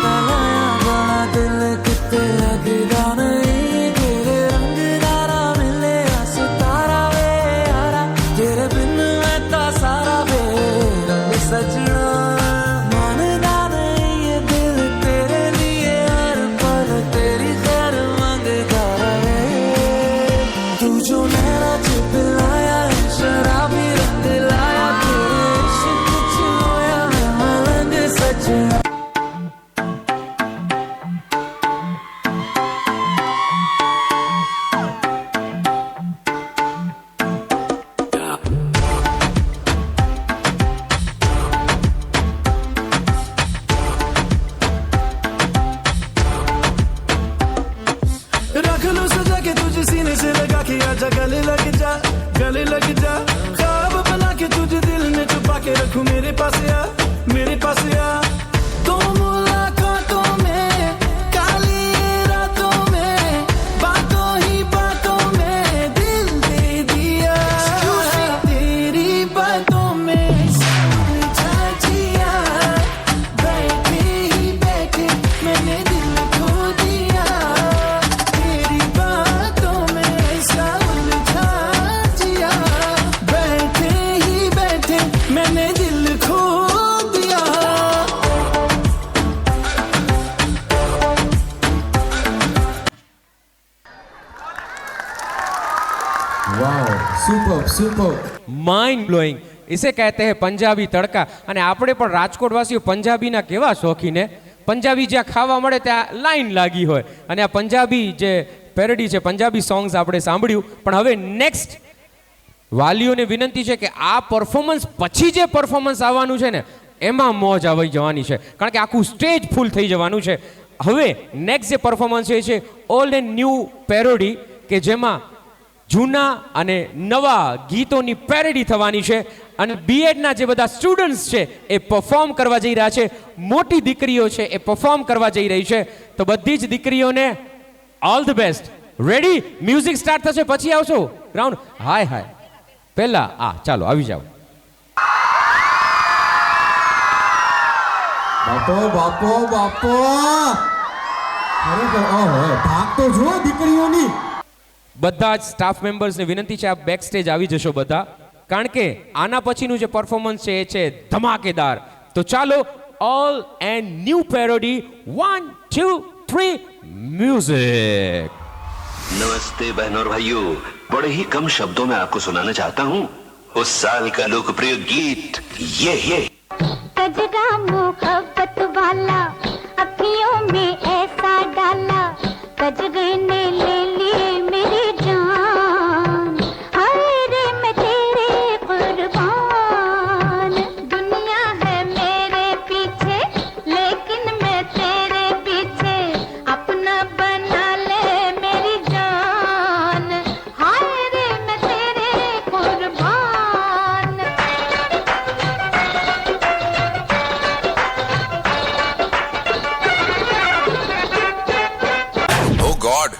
मैं लाया बड़ा दिल किते लगदा नहीं तेरे रंग दारा मिले सितारा वे यारा तेरे बिन मैं ता सारा वे रंग सजना मानदा नहीं ये दिल तेरे लिए हर पल तेरी खैर मांगदा रहे तू जो नैना च पिलाया शराबी रंग लाया तेरे इश्क च होया मैं मलंग सजना रख लो सजा के तुझे सीने से लगा के आजा गले लग जा ख्वाब बना के तुझे दिल में छुपा के रखूं मेरे पास आ तो मुलाकातों में काली रातों में बातों ही बातों में दिल दे दिया तेरी बातों में समझा जिया बैठे ही बैठे मैंने दिल खो दिया तेरी बातों में समझा जिया बैठे ही बैठे मैंने दिल खो दिया માઇન્ડ બ્લોઈંગ ઇસે કહેતે હે પંજાબી તડકા. અને આપણે પણ રાજકોટવાસીઓ પંજાબીના કેવા શોખીને પંજાબી જ્યાં ખાવા મળે ત્યાં લાઈન લાગી હોય અને આ પંજાબી જે પેરોડી છે પંજાબી સોંગ્સ આપણે સાંભળ્યું. પણ હવે નેક્સ્ટ વાલીઓને વિનંતી છે કે આ પરફોર્મન્સ પછી જે પરફોર્મન્સ આવવાનું છે ને એમાં મોજ આવી જવાની છે કારણ કે આખું સ્ટેજ ફૂલ થઈ જવાનું છે. હવે નેક્સ્ટ જે પરફોર્મન્સ એ છે ઓલ્ડ એન્ડ ન્યૂ પેરોડી કે જેમાં જૂના અને નવા ગીતોની પેરોડી થવાની છે અને બીએડના જે બધા સ્ટુડન્ટ્સ છે એ પરફોર્મ કરવા જઈ રહ્યા છે. મોટી દીકરીઓ છે એ પરફોર્મ કરવા જઈ રહી છે. તો બધી જ દીકરીઓને all the best. Ready? Music start થશે પછી આવશો ગ્રાઉન્ડ. હાય પહેલા ચાલો આવી જાઓ. બાપો ખરેખર ભાગ તો જો દીકરીઓની. બધા જ સ્ટાફ મેમ્બર્સને વિનંતી છે આપ બેક સ્ટેજ આવી જશો બધા કારણ કે આના પછીનું જે પરફોર્મન્સ છે એ છે ધમાકેદાર. તો ચાલો all and new parody 1 2 3 music. नमस्ते बहनों और भाइयों, बड़े ही कम शब्दों में आपको सुनाना चाहता हूँ उस साल का लोकप्रिय गीत ये कजरा मोहब्बत वाला अखियों में ऐसा डाला कजरे ने ले ली मेरी जान हाय रे मैं तेरे कुर्बान दुनिया है मेरे पीछे लेकिन मैं तेरे पीछे अपना बना ले मेरी जान हाय रे मैं तेरे कुर्बान. Oh God,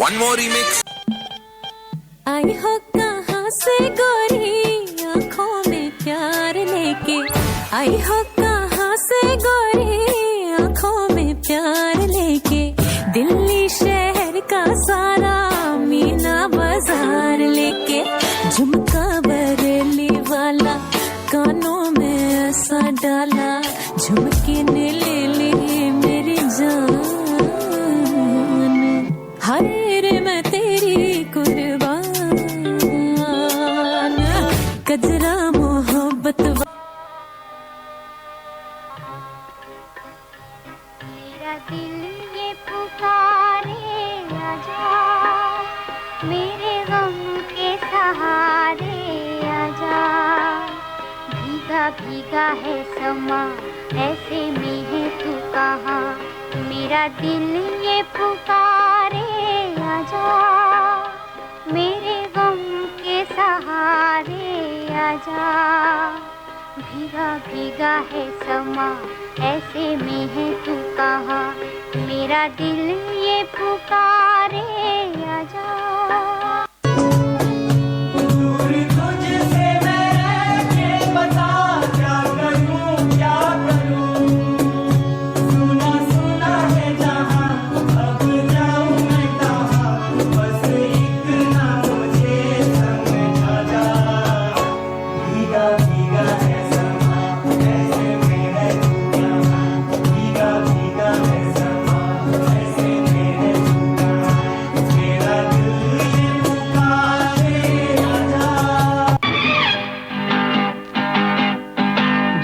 one more remix. आई हो कहाँ से गोरी आँखों में प्यार लेके आई हो कहाँ से गोरी आँखों में प्यार लेके दिल्ली शहर का सारा मीना बाजार लेके झुमका बरेली वाला कानों में ऐसा डाला झुमके ने ले ली मेरी जान हाय रे मैं तेरी कुर्बान कजरा मोहब्बत मेरा दिल ये पुकारे आजा मेरे गम के सहारे आजा भीगा भीगा है समा ऐसे में है तू कहाँ मेरा दिल ये पुकारे आजा मेरे गम के सहारे आजा भीगा भीगा है समा ऐसे में है तू कहाँ मेरा दिल ये पुकारे आजा. तुझसे मैं रह के बता क्या करूं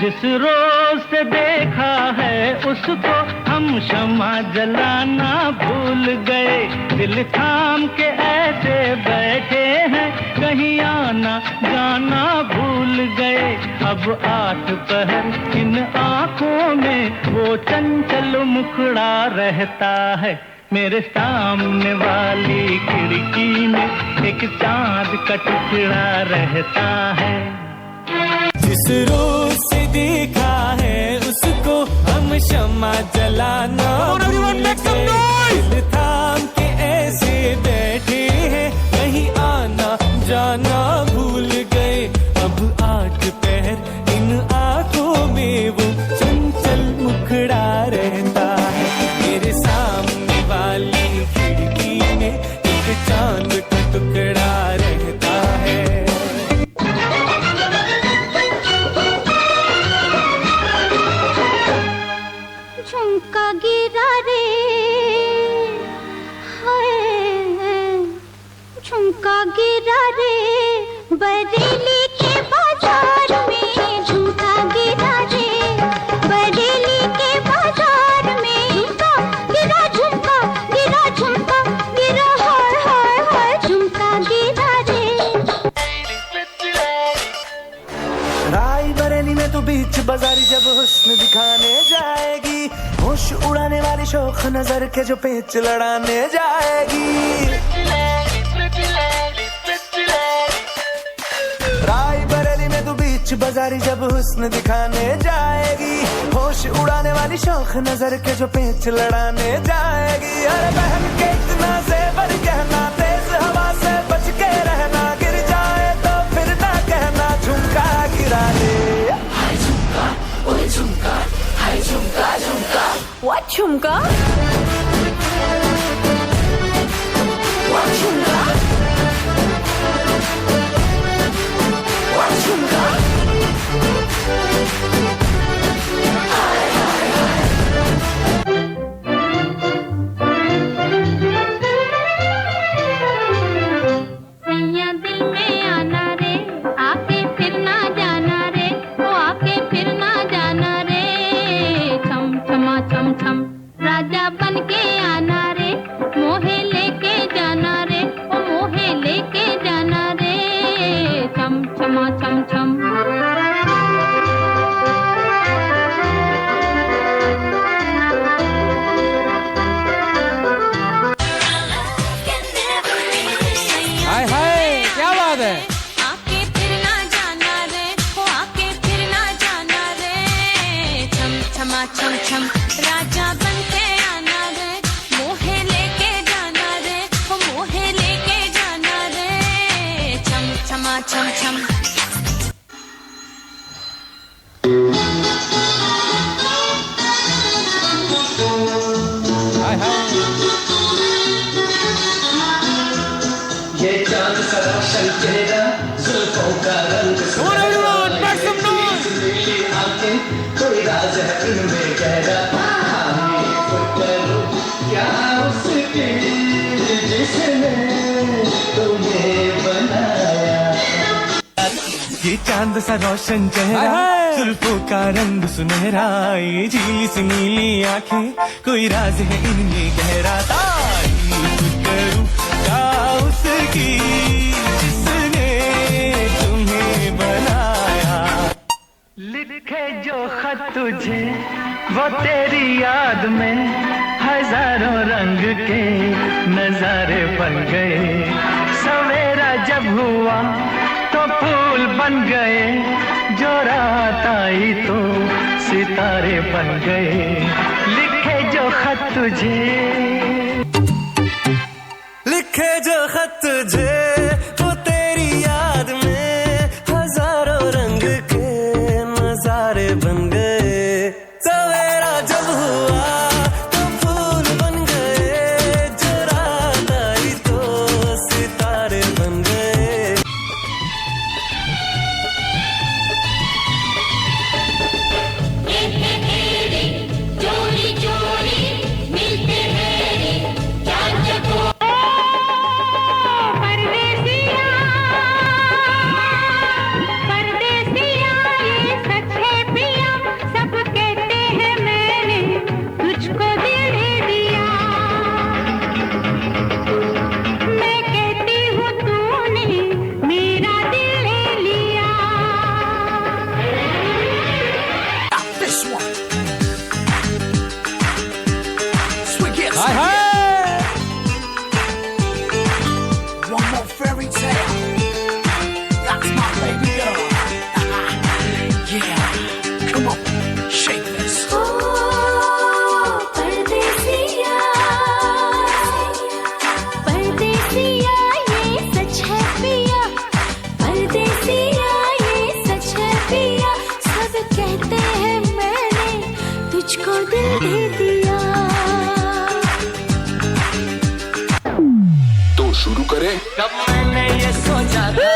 जिस रोज से देखा है उसको हम शमा जलाना भूल गए, दिल थाम के ऐसे बैठे हैं कहीं आना जाना भूल गए। अब 8 पहर इन आंखों में वो चंचल मुखड़ा रहता है, मेरे सामने वाली खिड़की में एक चांद का टुकड़ा रहता है। जिस रोज से देखा है उसको हम शमा जलाना भूल गए, दिल थाम के ऐसे बैठे हैं कहीं आना जाना भूल गए। अब 8 पहर इन आंखों में वो चंचल मुखड़ा रहता है, मेरे सामने वाली खिड़की में एक चांद का टुकड़ा रहता है। झुमका गिरा रे हाय, झुमका गिरा रे बरेली के बाजार में, झुमका गिरा रे बरेली के बाजार में, झुमका गिरा झुमका गिरा हाय हाय हाय, झुमका गिरा रे। राय बरेली में तो बीच बाजारी जब हुस्न दिखाने जाएगी, होश उड़ाने वाली शौक नजर के जो पेच लड़ाने जाएगी। राय बरेली में तो बीच बाजारी जब हुस्न दिखाने जाएगी, होश उड़ाने वाली शौक नजर के जो पेच लड़ाने जाएगी। अरे बहन के इतना ज़ेवर कहना, तेज हवा से बच के रहना, गिर जाए तो फिर ना कहना झुमका गिरा ले। हाय झुमका ओए झुमका, हाय झुमका झुमका। What झुमका? What झुमका? What झुमका? सैया दिल में आना रे, आके फिर ना जाना रे, वो आके फिर ना जाना रे। छम छमा छम छम राजा बन के आना रे, मोहे लेके जाना रे, ओ मोहे लेके जाना रे। छम छमा छम छम हाय हाय क्या बात है। आके फिर ना जाना रे, वो आके फिर ना जाना रे। छम छमा छम छम राजा बन के आना रे, मोहे लेके जाना रे, वो मोहे लेके जाना रे। छम छमा छम छम हाय हाय। ये चांद सा रोशन चेहरा, जुल्फों का रंग नीली आंखें, कोई राज है इनमें गहरा। क्या उसके जिसने तुम्हें बनाया। ये चांद सा रोशन चेहरा, जुल्फों का रंग सुनहरा, ये झीली सी नीली आंखें, कोई राज है इनमें गहरा। तारीफ करूं क्या उसकी जिसने तुम्हें बनाया। लिखे जो खत तुझे वो तेरी याद में, हजारों रंग के नजारे बन गए। सवेरा जब हुआ तो फूल बन गए, जो रात आई तो सितारे बन गए। लिखे जो खत तुझे, लिखे जो खत तुझे वो तेरी याद में, हजारों रंग के नजारे बन गए। सवेरा जब हुआ तो फूल बन गए, जो रात आई तो सितारे बन गए। चोरी चोरी मिलते हैं चांद को, परदेसी मुझको दिल दे दिया। तो शुरू करें। कब मैंने ये सोचा था,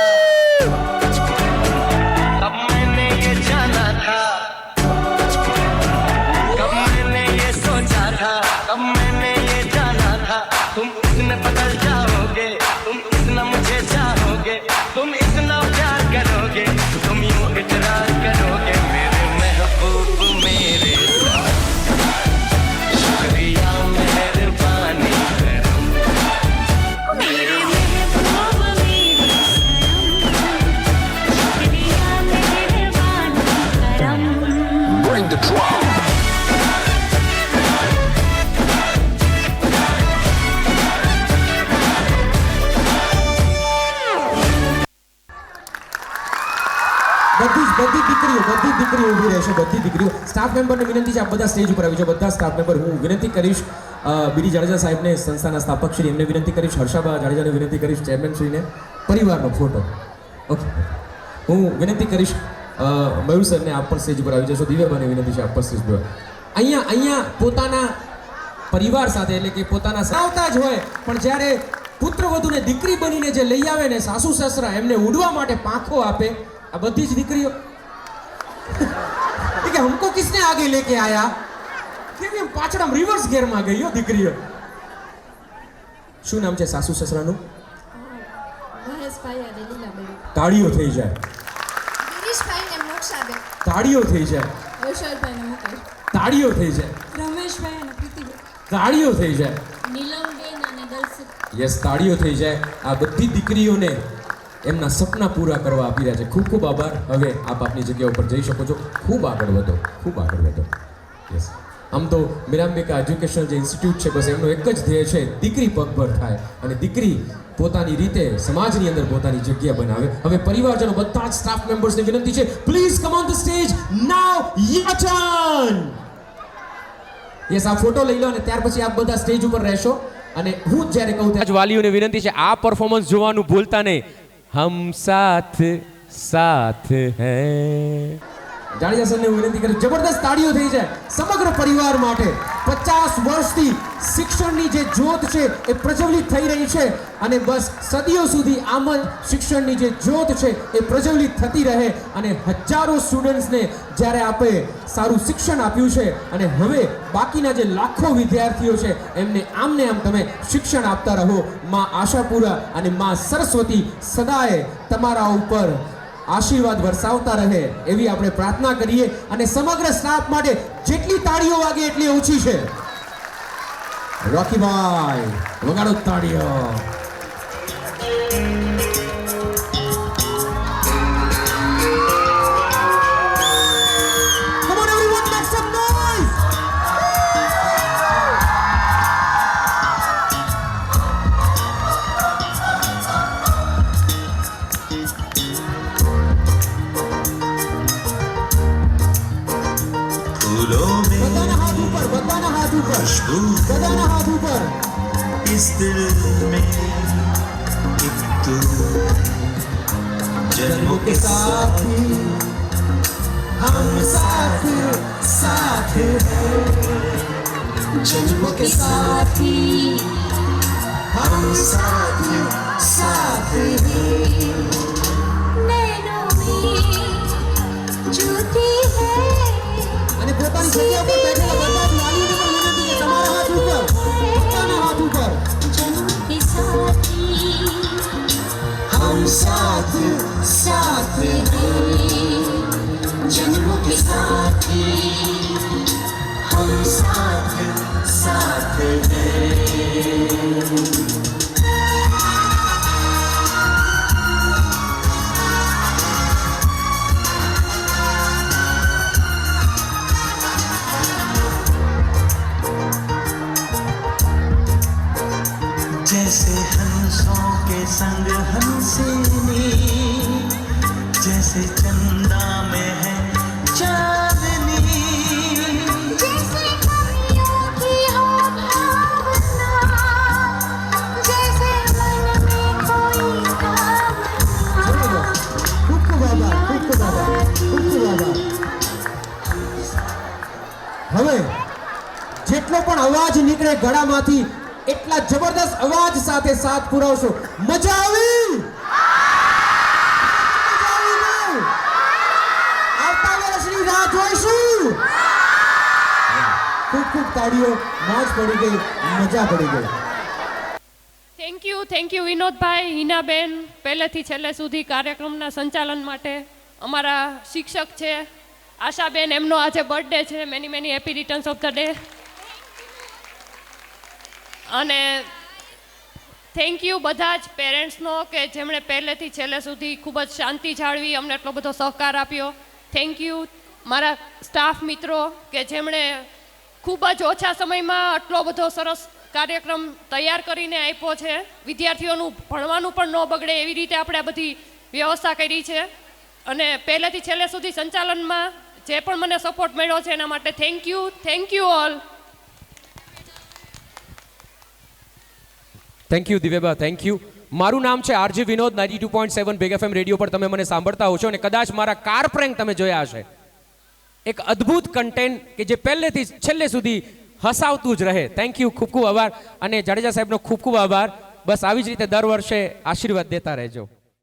कब मैंने ये जाना था, कब मैंने ये सोचा था, कब मैंने ये जाना था, तुम इसमें बदल जाओगे, तुम इतना मुझे चाहोगे, तुम इतना प्यार करोगे, तुम यूं इकरार करोगे मेरे महबूब मेरे साथ। शुक्रिया मेहरबानी मेरे महबूब मेरे शुक्रिया मेहरबानी करम। Bring the drum. બધી દીકરીઓ ઊભી રહેશે, બધી દીકરીઓ. સ્ટાફ મેમ્બરને વિનંતી છે આપ બધા સ્ટેજ ઉપર આવી જાઓ, બધા સ્ટાફ મેમ્બર. હું વિનંતી કરીશ બીડી જાડેજા સાહેબને, સંસ્થાના સ્થાપક શ્રી, એમને વિનંતી કરીશ, હર્ષાબા જાડેજાને વિનંતી કરીશ, ચેરમેન શ્રીને, પરિવારનો ફોટો. ઓકે, હું વિનંતી કરીશ મયુર સરને આપ પણ સ્ટેજ ઉપર આવી જશો. દિવ્યાબાને વિનંતી છે આપ પણ સ્ટેજ પર. અહીંયા પોતાના પરિવાર સાથે, એટલે કે પોતાના આવતા જ હોય, પણ જ્યારે પુત્રવધુને દીકરી બનીને જે લઈ આવે ને સાસુ સસરા, એમને ઉડવા માટે પાંખો આપે, આ બધી જ દીકરીઓ કે हमको किसने आगे लेके आया, કેમ પાછળ આમ રિવર્સ ગેરમાં ગઈ હો દીકરીઓ. શું નામ છે સાસુ સસરાનું? મહેશભાઈ અને લીલાબેન. તાળીઓ થઈ જાય, ગિરીશભાઈ ને મોક્ષાબેન. તાળીઓ થઈ જાય, વૈશાલભાઈ ને મુકેશ. તાળીઓ થઈ જાય, રમેશભાઈ અને પ્રીતિબેન. તાળીઓ થઈ જાય, નીલમબેન અને દર્શિત. યસ, તાળીઓ થઈ જાય. આ બધી દીકરીઓને એમના સપના પૂરા કરવા આપી રહ્યા છે. ખૂબ ખૂબ આભાર. હવે આપ આપની જગ્યા ઉપર જઈ શકો છો. ખૂબ આગળ વધો, ખૂબ આગળ વધો. યસ, આમ તો મીરાંબિકા એજ્યુકેશનલ જે ઇન્સ્ટિટ્યૂટ છે, બસ એમનો એક જ ધ્યેય છે, દીકરી પગભર થાય અને દીકરી પોતાની રીતે સમાજની અંદર પોતાની જગ્યા બનાવે. હવે પરિવારજનો બધા જ સ્ટાફ મેમ્બર્સને વિનંતી છે, please come on the stage now. Your turn. Yes, આ ફોટો લઈ લો અને ત્યાર પછી આપ બધા સ્ટેજ ઉપર રહેશો. અને હું જ્યારે કહું આજ વાલીઓને વિનંતી છે, આ પરફોર્મન્સ જોવાનું ભૂલતા નહીં. હમ સાથ સાથ હૈ. જાડેજા સરને હું વિનંતી કરું, જબરદસ્ત તાળીઓ થઈ જાય સમગ્ર પરિવાર માટે. 50 વર્ષથી શિક્ષણની જે જ્યોત છે એ પ્રજ્વલિત થઈ રહી છે અને બસ સદીઓ સુધી આમ જ શિક્ષણની જે જ્યોત છે એ પ્રજ્વલિત થતી રહે. અને હજારો સ્ટુડન્ટ્સને જ્યારે આપણે સારું શિક્ષણ આપ્યું છે અને હવે બાકીના જે લાખો વિદ્યાર્થીઓ છે એમને આમને આમ તમે શિક્ષણ આપતા રહો. માં આશાપુરા અને માં સરસ્વતી સદાય તમારા ઉપર આશીર્વાદ વરસાવતા રહે એવી આપણે પ્રાર્થના કરીએ. અને સમગ્ર સ્ટાફ માટે જેટલી તાળીઓ વાગે એટલી ઓછી છે. રોકીભાઈ વગાડો તાળીઓ. Come on everyone, make some noise. બધાના હાથ ઉપર, બધાના હાથ ઉપર, બધાના હાથ ઉપર. इस दिल में एक तू जन्मों के साथी हम साथ साथ हैं, जन्मों के साथी हम साथ साथ हैं, नैनों में ज्योति है. અને પોતાની જગ્યા ઉપર બેઠેલા બધા જ વાલીઓને પણ વિનંતી છે, તમારા હાથ ઉપર, પોતાના હાથ ઉપર. जन्मों के साथी हम साथ साथ हैं, जन्मों के साथी हम साथ साथ हैं. जैसे हंसों के संग हंसनी, जैसे चंदा में है चांदनी, जैसे कमियों की हो भावना, जैसे मन में कोई कामना. ખૂબ ખૂબ આભાર, ખૂબ ખૂબ આભાર, ખૂબ ખૂબ આભાર. હવે પણ અવાજ નીકળે ગળામાંથી એટલા જબરદસ્ત અવાજ સાથે સાથ પુરાવશો. મજા આવી? આવતા વર્ષની રાહ જોઈશું. ખૂબ ખૂબ તાળીઓ. મોજ પડી ગઈ, મજા પડી ગઈ. થેન્ક યુ વિનોદભાઈ, હિનાબેન, પહેલેથી છેલ્લે સુધી કાર્યક્રમના સંચાલન માટે. અમારા શિક્ષક છે આશાબેન, એમનો આજે બર્થડે છે. Many happy returns of the day. અને થેન્ક યુ બધા જ પેરેન્ટ્સનો કે જેમણે પહેલેથી છેલ્લે સુધી ખૂબ જ શાંતિ જાળવી અમને એટલો બધો સહકાર આપ્યો. થેન્ક યુ મારા સ્ટાફ મિત્રો કે જેમણે ખૂબ જ ઓછા સમયમાં આટલો બધો સરસ કાર્યક્રમ તૈયાર કરીને આપ્યો છે. વિદ્યાર્થીઓનું ભણવાનું પણ ન બગડે એવી રીતે આપણે આ બધી વ્યવસ્થા કરી છે. અને પહેલેથી છેલ્લે સુધી સંચાલનમાં જે પણ મને સપોર્ટ મળ્યો છે એના માટે thank you all. Thank you Divyaba, thank you. મારું નામ છે RJ Vinod. 92.7 big FM radio પર તમે મને સાંભળતા હો છો અને કદાચ મારા કાર પ્રેન્ક તમે જોયા હશે. એક અદ્ભુત કન્ટેન્ટ કે જે પહેલેથી છેલ્લે સુધી હસાવતું જ રહે. થેન્ક યુ, ખૂબ ખૂબ આભાર. અને જાડેજા સાહેબનો ખૂબ ખૂબ આભાર. બસ આવી જ રીતે દર વર્ષે આશીર્વાદ દેતા રહેજો.